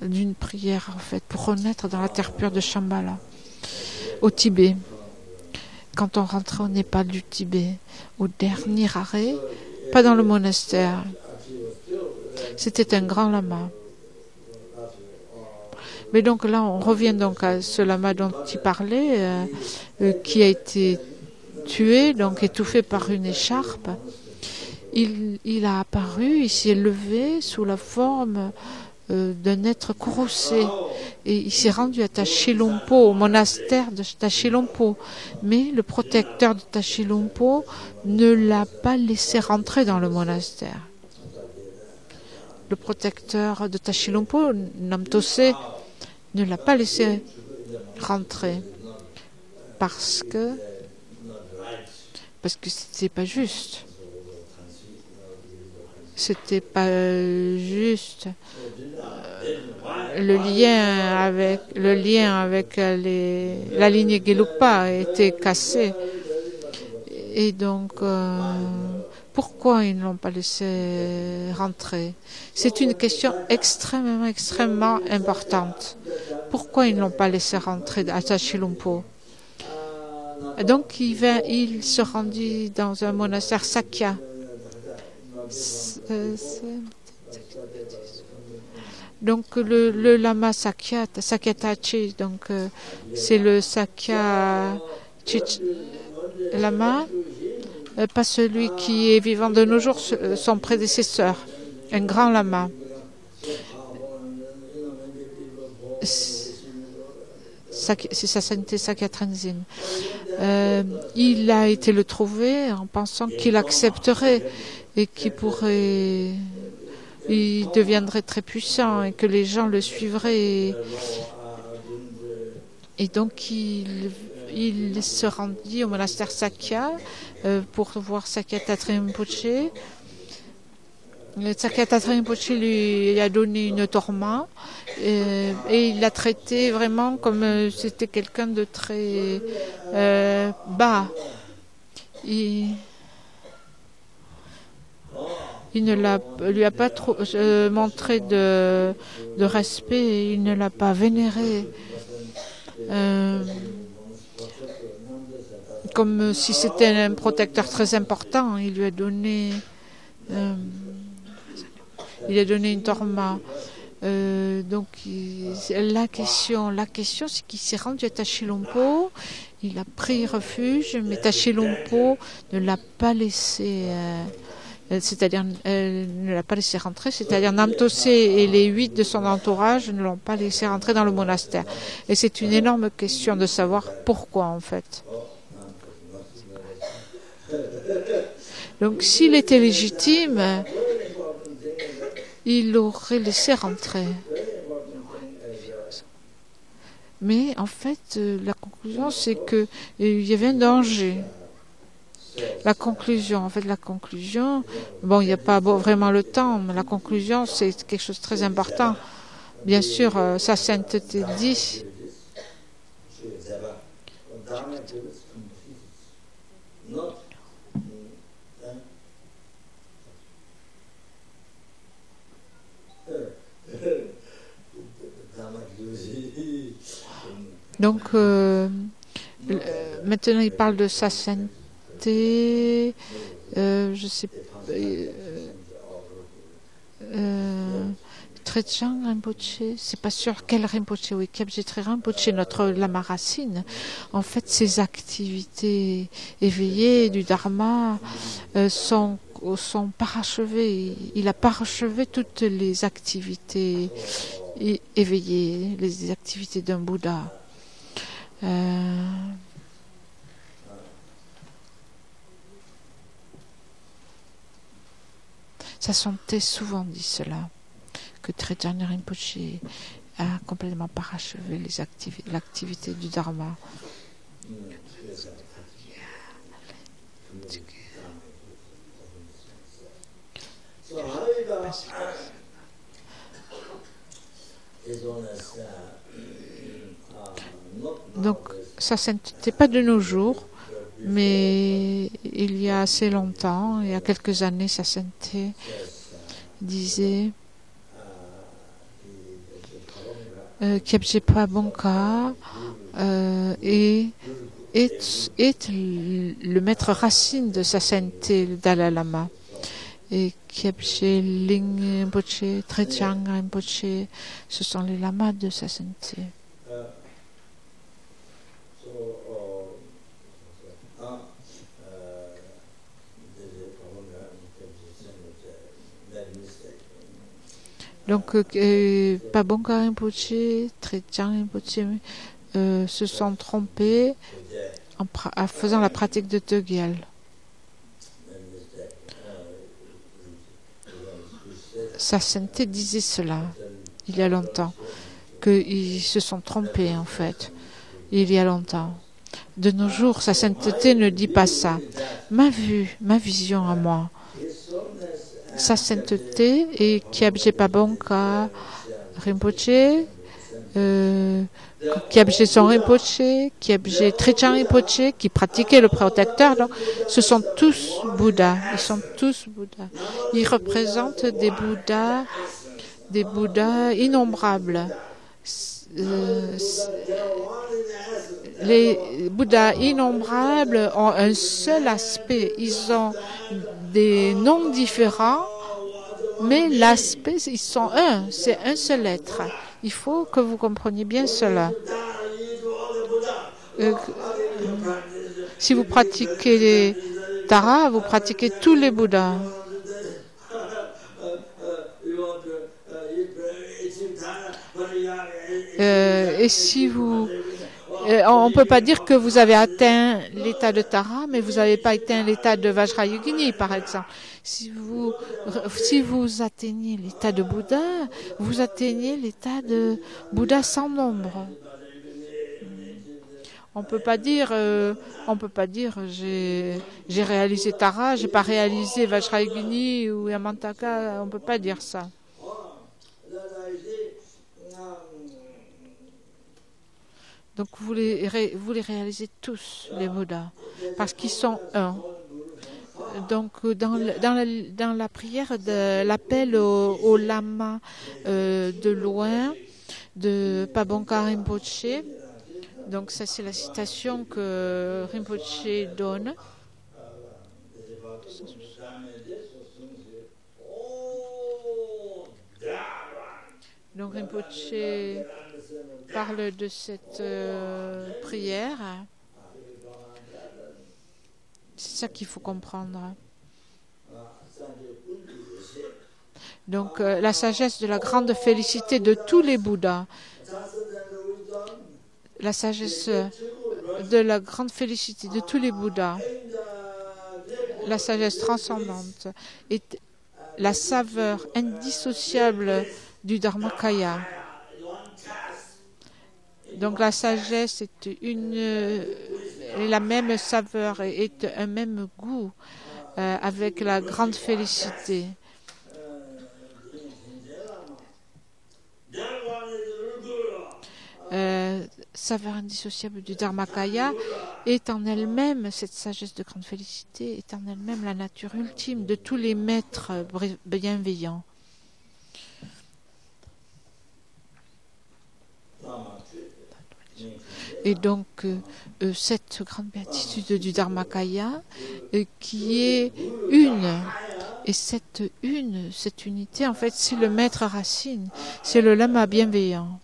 d'une prière en fait, pour renaître dans la terre pure de Shambhala, au Tibet. Quand on rentrait au Népal du Tibet, au dernier arrêt, pas dans le monastère, c'était un grand lama. Mais donc là, on revient donc à ce lama dont il parlait, qui a été tué, donc étouffé par une écharpe. Il a apparu, il s'est levé sous la forme d'un être courroucé. Et il s'est rendu à Tashilhunpo, au monastère de Tashilhunpo. Mais le protecteur de Tashilhunpo ne l'a pas laissé rentrer dans le monastère. Le protecteur de Tashilhunpo, Namtosé, ne l'a pas laissé rentrer parce que c'était pas juste. C'était pas juste. Le lien avec la lignée Gelugpa était cassé. Et donc, pourquoi ils ne l'ont pas laissé rentrer? C'est une question extrêmement importante. Pourquoi ils ne l'ont pas laissé rentrer à Tashilhunpo? Donc, il se rendit dans un monastère Sakya. Donc le lama Sakyatachi, donc c'est le Sakya lama, pas celui qui est vivant de nos jours, son prédécesseur, un grand lama. c'est sa sainteté Sakya Tenzin. Il a été le trouver en pensant qu'il accepterait et qu'il pourrait, il deviendrait très puissant et que les gens le suivraient. Et donc il se rendit au monastère Sakya pour voir Sakyatthana Rinpoche. Sakyatthana Rinpoche lui a donné une torma et il l'a traité vraiment comme c'était quelqu'un de très bas. Il ne lui a pas trop montré de respect et il ne l'a pas vénéré. Comme si c'était un protecteur très important, il lui a donné une torma. Donc la question c'est qu'il s'est rendu à Tashilhunpo, il a pris refuge, mais Tashilhunpo ne l'a pas laissé ne l'a pas laissé rentrer, c'est-à-dire Namtose et les 8 de son entourage ne l'ont pas laissé rentrer dans le monastère. Et c'est une énorme question de savoir pourquoi en fait. Donc s'il était légitime, il l'aurait laissé rentrer. Mais en fait, la conclusion c'est qu'il y avait un danger. La conclusion, bon, il n'y a pas vraiment le temps, mais la conclusion, c'est quelque chose de très important. Bien sûr, sa sainteté dit. Donc, maintenant, il parle de sa sainteté. Je sais Trechang Rinpoche, c'est pas sûr quel Rinpoche, oui, Kyabje Tre Rinpoche, notre lama racine. En fait, ses activités éveillées du Dharma sont parachevées. Il a parachevé toutes les activités éveillées, les activités d'un Bouddha. Sa santé souvent dit cela, que Trechang Rinpoche a complètement parachevé l'activité du Dharma. Donc, ça n'était pas de nos jours, mais il y a assez longtemps, il y a quelques années, sa sainteté disait Kyabje Pabongka est le maître racine de sa sainteté, le Dalai Lama. Et Kyabje Ling Rinpoche, Trechang Rinpoche, ce sont les lamas de sa sainteté. Donc, Pabongka Rinpoche, Trechang Rinpoche se sont trompés en faisant la pratique de Tegyal. Sa sainteté disait cela, il y a longtemps, qu'ils se sont trompés en fait, il y a longtemps. De nos jours, sa sainteté ne dit pas ça. Ma vision à moi, sa sainteté et Kyabje Pabongka Rinpoche, Kyabje Son Rinpoche, Kyabje Trechang Rinpoche, qui pratiquaient le protecteur, donc, ce sont tous Bouddhas. Ils sont tous Bouddhas. Ils représentent des Bouddhas innombrables. Les Bouddhas innombrables ont un seul aspect. Ils ont des noms différents, mais l'aspect, ils sont un. C'est un seul être. Il faut que vous compreniez bien cela. Si vous pratiquez les Tara, vous pratiquez tous les Bouddhas. Et si vous... on ne peut pas dire que vous avez atteint l'état de Tara, mais vous n'avez pas atteint l'état de Vajrayogini, par exemple. Si vous atteignez l'état de Bouddha, vous atteignez l'état de Bouddha sans nombre. On peut pas dire j'ai réalisé Tara, j'ai pas réalisé Vajrayogini ou Yamantaka. On peut pas dire ça. Donc vous les réalisez tous, les Bouddhas, parce qu'ils sont un. Donc dans la prière de l'appel au lama de loin de Pabongka Rinpoche, donc ça c'est la citation que Rinpoche donne. Donc Rinpoche parle de cette prière. C'est ça qu'il faut comprendre. Donc la sagesse de la grande félicité de tous les Bouddhas, la sagesse de la grande félicité de tous les Bouddhas, la sagesse transcendante est la saveur indissociable du Dharmakaya. Donc la sagesse est la même saveur, est un même goût avec la grande félicité. Saveur indissociable du Dharmakaya est en elle-même, cette sagesse de grande félicité, est en elle-même la nature ultime de tous les maîtres bienveillants. Et donc, cette grande béatitude du Dharmakaya qui est une, et cette unité, en fait, c'est le maître racine, c'est le lama bienveillant.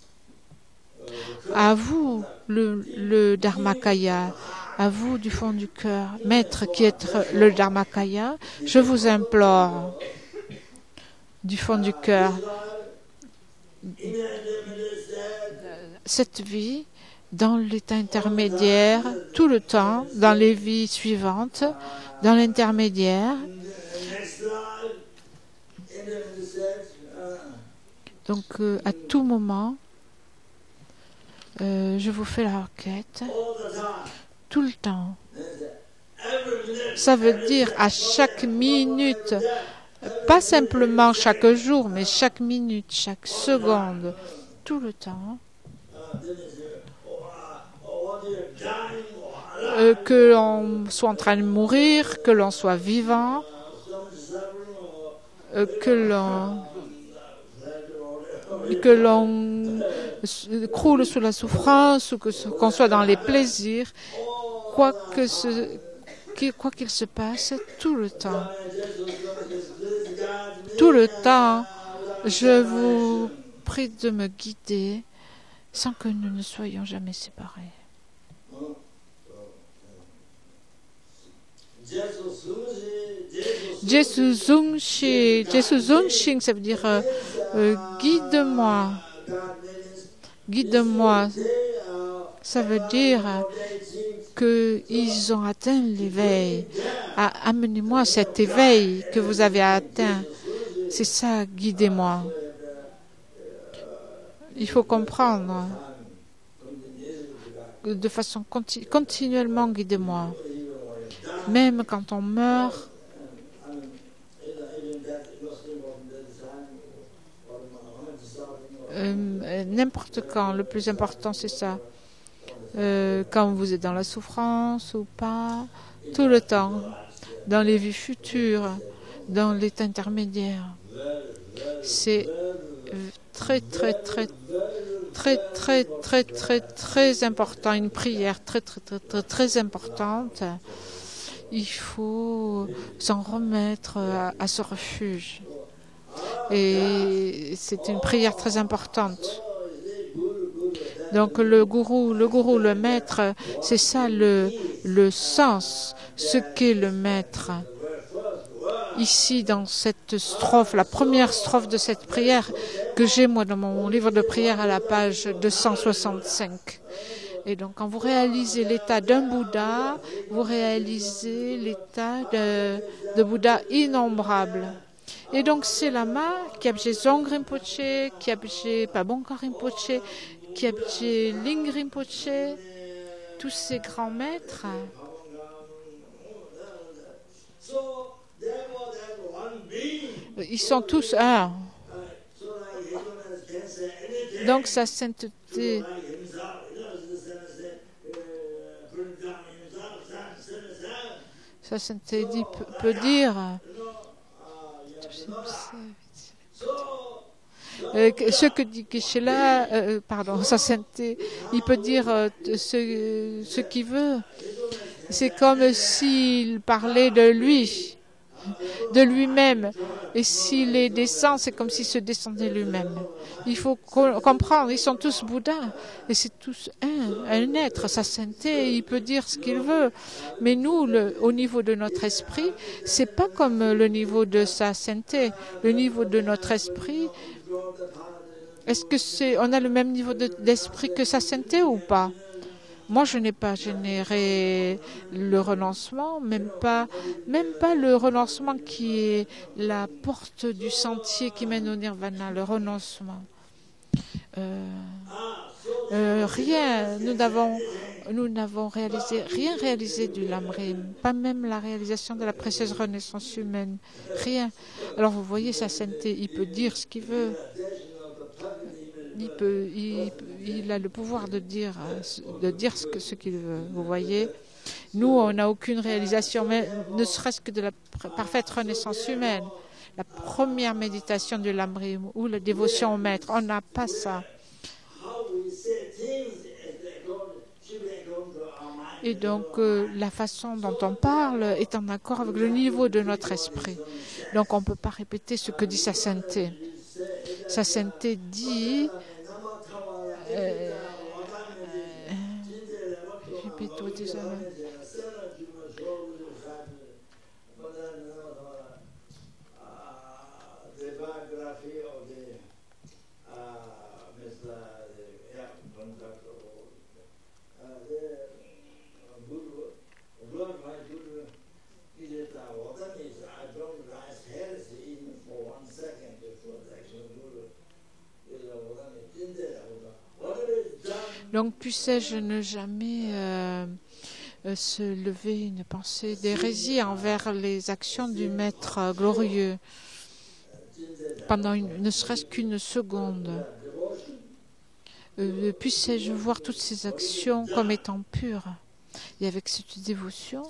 À vous, le Dharmakaya, à vous du fond du cœur, maître qui êtes le Dharmakaya, je vous implore du fond du cœur, cette vie, dans l'état intermédiaire, tout le temps, dans les vies suivantes, dans l'intermédiaire. Donc, à tout moment, je vous fais la requête, tout le temps. Ça veut dire à chaque minute, pas simplement chaque jour, mais chaque minute, chaque seconde, tout le temps. Que l'on soit en train de mourir, que l'on soit vivant, que l'on croule sous la souffrance ou qu'on soit dans les plaisirs, quoi qu'il se passe, tout le temps. Tout le temps, je vous prie de me guider sans que nous ne soyons jamais séparés. Jesu Zungshing, ça veut dire guide-moi. Guide-moi. Ça veut dire qu'ils ont atteint l'éveil. Amenez-moi cet éveil que vous avez atteint. C'est ça, guidez-moi. Il faut comprendre. De façon continuellement, guidez-moi. Même quand on meurt, n'importe quand, le plus important c'est ça. Quand vous êtes dans la souffrance ou pas, tout le temps, dans les vies futures, dans l'état intermédiaire. C'est très important, une prière très importante. Il faut s'en remettre à ce refuge. Et c'est une prière très importante. Donc le gourou, le maître, c'est ça le sens, ce qu'est le maître. ici dans cette strophe, la première strophe de cette prière que j'ai moi dans mon livre de prière à la page 265. Et donc quand vous réalisez l'état d'un Bouddha, vous réalisez l'état de Bouddha innombrable. Et donc c'est Lama, Kyabje Zong Rinpoche, Kyabje Pabongka Rinpoche, Kyabje Ling Rinpoche, tous ces grands maîtres. Ils sont tous un. Donc sa sainteté, peut dire ce que dit Geshe-la, sa sainteté, il peut dire ce qu'il veut. C'est comme s'il parlait de lui, de lui-même. Et s'il est descend, c'est comme s'il se descendait lui-même. Il faut comprendre, ils sont tous Bouddhas. Et c'est tous un être. Sa sainteté, il peut dire ce qu'il veut. Mais nous, au niveau de notre esprit, c'est pas comme le niveau de sa sainteté. Le niveau de notre esprit, est-ce que on a le même niveau d'esprit que sa sainteté ou pas? Moi, je n'ai pas généré le renoncement, même pas le renoncement qui est la porte du sentier qui mène au nirvana, le renoncement. Rien, nous n'avons rien réalisé du Lamrim, pas même la réalisation de la précieuse renaissance humaine, rien. Alors vous voyez sa sainteté, il peut dire ce qu'il veut. Il a le pouvoir de dire ce qu'il veut. Vous voyez, nous, on n'a aucune réalisation, mais ne serait-ce que de la parfaite renaissance humaine. La première méditation du Lamrim ou la dévotion au maître, on n'a pas ça. Et donc, la façon dont on parle est en accord avec le niveau de notre esprit. Donc, on ne peut pas répéter ce que dit sa sainteté. Sa sainteté dit... Donc, puissais-je ne jamais se lever une pensée d'hérésie envers les actions du Maître glorieux pendant ne serait-ce qu'une seconde. Puissais-je voir toutes ces actions comme étant pures. Et avec cette dévotion,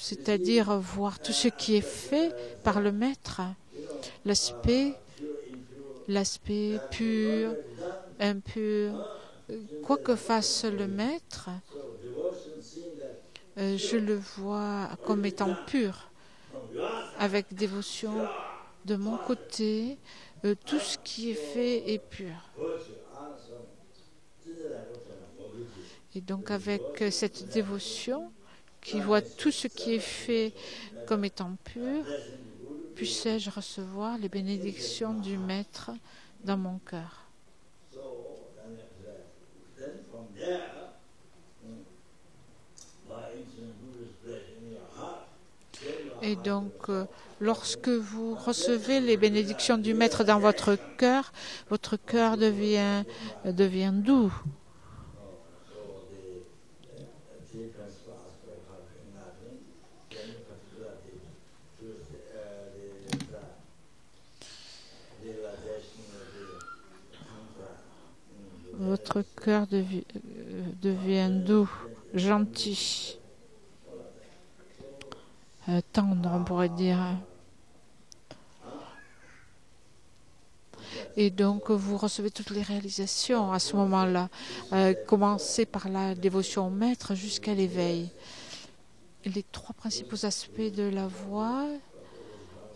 c'est-à-dire voir tout ce qui est fait par le Maître, l'aspect pur, impur, quoi que fasse le Maître, je le vois comme étant pur. Avec dévotion, de mon côté, tout ce qui est fait est pur. Et donc avec cette dévotion, qui voit tout ce qui est fait comme étant pur, puissais-je recevoir les bénédictions du Maître dans mon cœur. Et donc, lorsque vous recevez les bénédictions du Maître dans votre cœur devient doux. Votre cœur devient doux, gentil, tendre, on pourrait dire. Et donc, vous recevez toutes les réalisations à ce moment-là. Commencez par la dévotion au Maître jusqu'à l'éveil. Les trois principaux aspects de la voie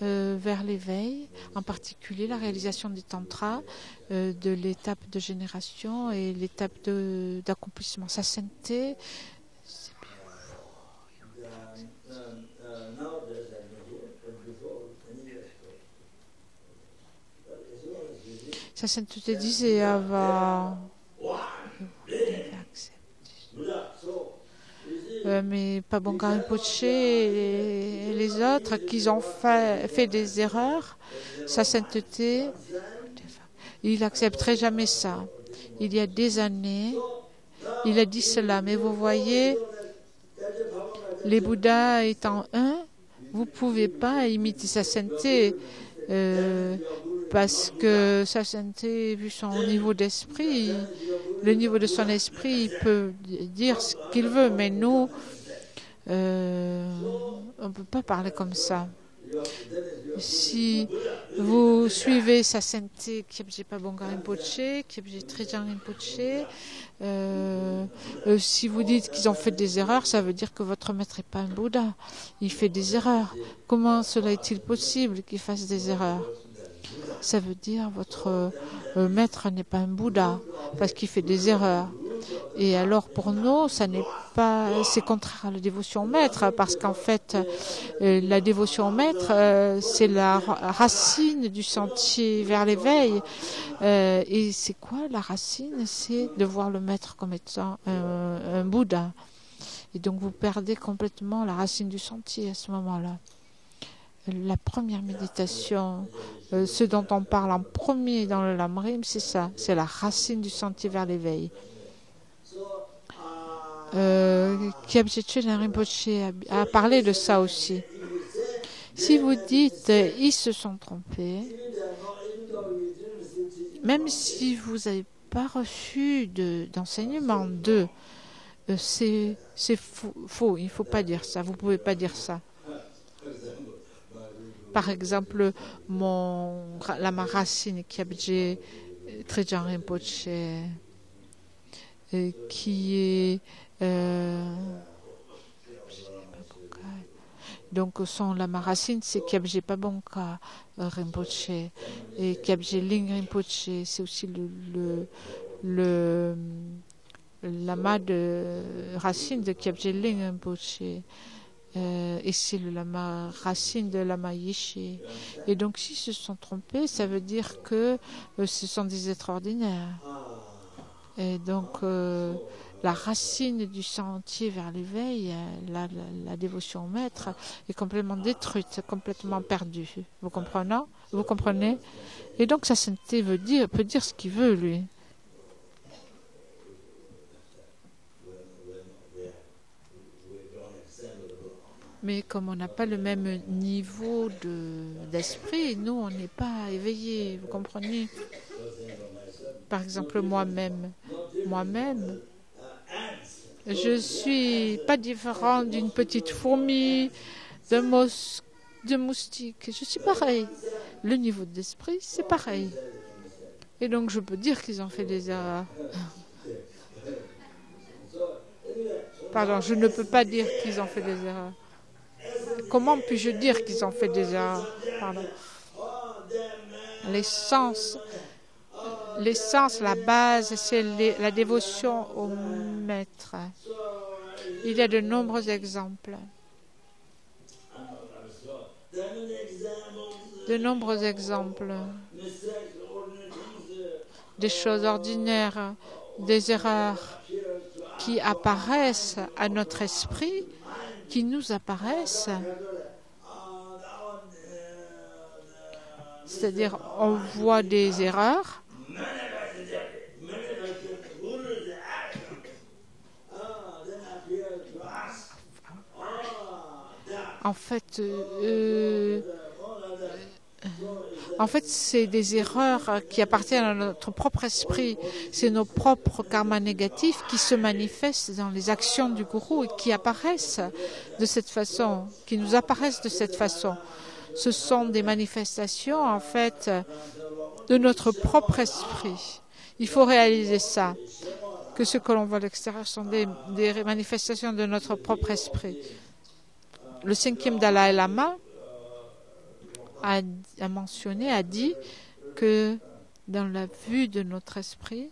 vers l'éveil, en particulier la réalisation des tantras, de l'étape de génération et l'étape d'accomplissement. Sa sainteté, c'est bien. Sa sainteté disait avant, mais Pabonga Rinpoche et les autres qui ont fait des erreurs, sa sainteté, il n'accepterait jamais ça. Il y a des années, il a dit cela, mais vous voyez, les Bouddhas étant un, vous ne pouvez pas imiter sa sainteté parce que sa sainteté, vu son niveau d'esprit, le niveau de son esprit, il peut dire ce qu'il veut, mais nous, on ne peut pas parler comme ça. Si vous suivez sa sainteté, Kyabje Pabonga Rinpoche, Kyabje Trijang Rinpoche, si vous dites qu'ils ont fait des erreurs, ça veut dire que votre maître n'est pas un Bouddha. Il fait des erreurs. Comment cela est-il possible qu'il fasse des erreurs? Ça veut dire que votre maître n'est pas un Bouddha parce qu'il fait des erreurs. Et alors pour nous, ça n'est pas, c'est contraire à la dévotion au maître, parce qu'en fait, la dévotion au maître, c'est la racine du sentier vers l'éveil. Et c'est quoi la racine? C'est de voir le maître comme étant un Bouddha. Et donc vous perdez complètement la racine du sentier à ce moment-là. La première méditation, ce dont on parle en premier dans le Lamrim, c'est ça, c'est la racine du sentier vers l'éveil. Kyabje Trijang Rinpoche a parlé de ça aussi. Si vous dites ils se sont trompés, même si vous n'avez pas reçu d'enseignement d'eux, c'est faux, il ne faut pas dire ça, vous ne pouvez pas dire ça. Par exemple, ma racine Kyabje Trijang Rinpoche, qui est donc son lama racine, c'est Kyabje Pabonga Rinpoche, et Kyabje Ling Rinpoche, c'est aussi le lama de racine de Kyabje Ling Rinpoche. Et c'est le lama racine de lama Yeshe. Et donc s'ils se sont trompés, ça veut dire que ce sont des êtres ordinaires. Et donc la racine du sentier vers l'éveil, la dévotion au maître, est complètement détruite, complètement perdue. Vous comprenez? Vous comprenez? Et donc sa sainteté peut dire ce qu'il veut, lui. Mais comme on n'a pas le même niveau d'esprit, nous, on n'est pas éveillés, vous comprenez? Par exemple, moi-même, je suis pas différent d'une petite fourmi, de moustique. Je suis pareil. Le niveau d'esprit, c'est pareil. Et donc, je peux dire qu'ils ont fait des erreurs. Pardon, je ne peux pas dire qu'ils ont fait des erreurs. Comment puis-je dire qu'ils ont fait des erreurs? Pardon. L'essence, la base, c'est la dévotion au maître. Il y a de nombreux exemples. Des choses ordinaires, des erreurs qui apparaissent à notre esprit, qui nous apparaissent. C'est-à-dire, on voit des erreurs. En fait, c'est des erreurs qui appartiennent à notre propre esprit. C'est nos propres karmas négatifs qui se manifestent dans les actions du gourou et qui apparaissent de cette façon, qui nous apparaissent de cette façon. Ce sont des manifestations, en fait, de notre propre esprit. Il faut réaliser ça, que ce que l'on voit à l'extérieur sont des manifestations de notre propre esprit. Le 5e Dalai Lama a dit que dans la vue de notre esprit,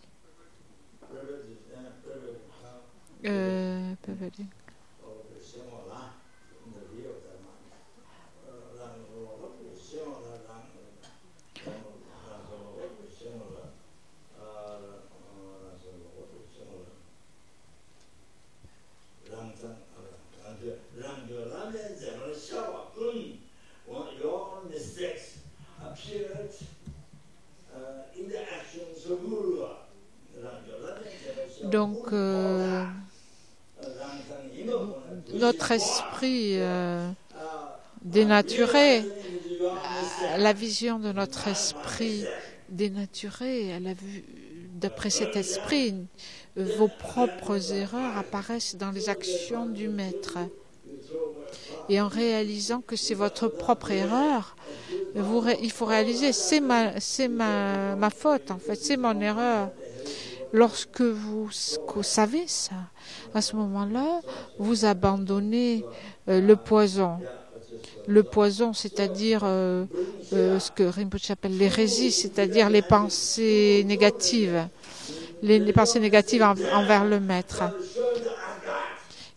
Donc, notre esprit dénaturé, la vision de notre esprit dénaturé, elle a vu, d'après cet esprit, vos propres erreurs apparaissent dans les actions du maître. Et en réalisant que c'est votre propre erreur, il faut réaliser, c'est ma faute, en fait, c'est mon erreur. Lorsque vous savez ça, à ce moment-là, vous abandonnez le poison. Le poison, c'est-à-dire ce que Rinpoche appelle l'hérésie, c'est-à-dire les pensées négatives, les pensées négatives envers le maître.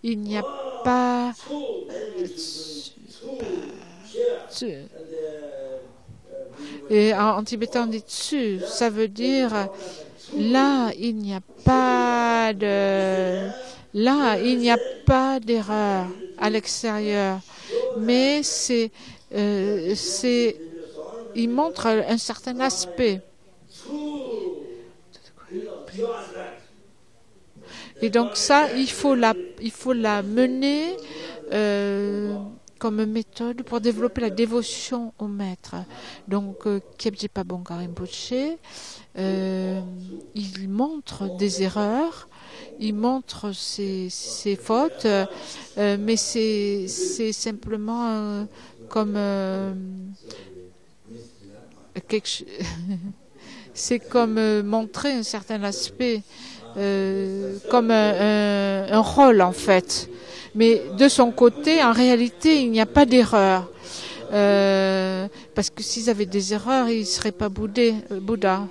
Il n'y a pas et en tibétain on dit tsu, ça veut dire là il n'y a pas d'erreur à l'extérieur, mais il montre un certain aspect. Et donc ça, il faut la mener comme méthode pour développer la dévotion au maître. Donc, Kyabje Pabongka Rinpoche, il montre des erreurs, il montre ses fautes, mais c'est simplement comme c'est comme montrer un certain aspect, comme un rôle en fait. Mais de son côté, en réalité, il n'y a pas d'erreur. Parce que s'ils avaient des erreurs, ils ne seraient pas Bouddha.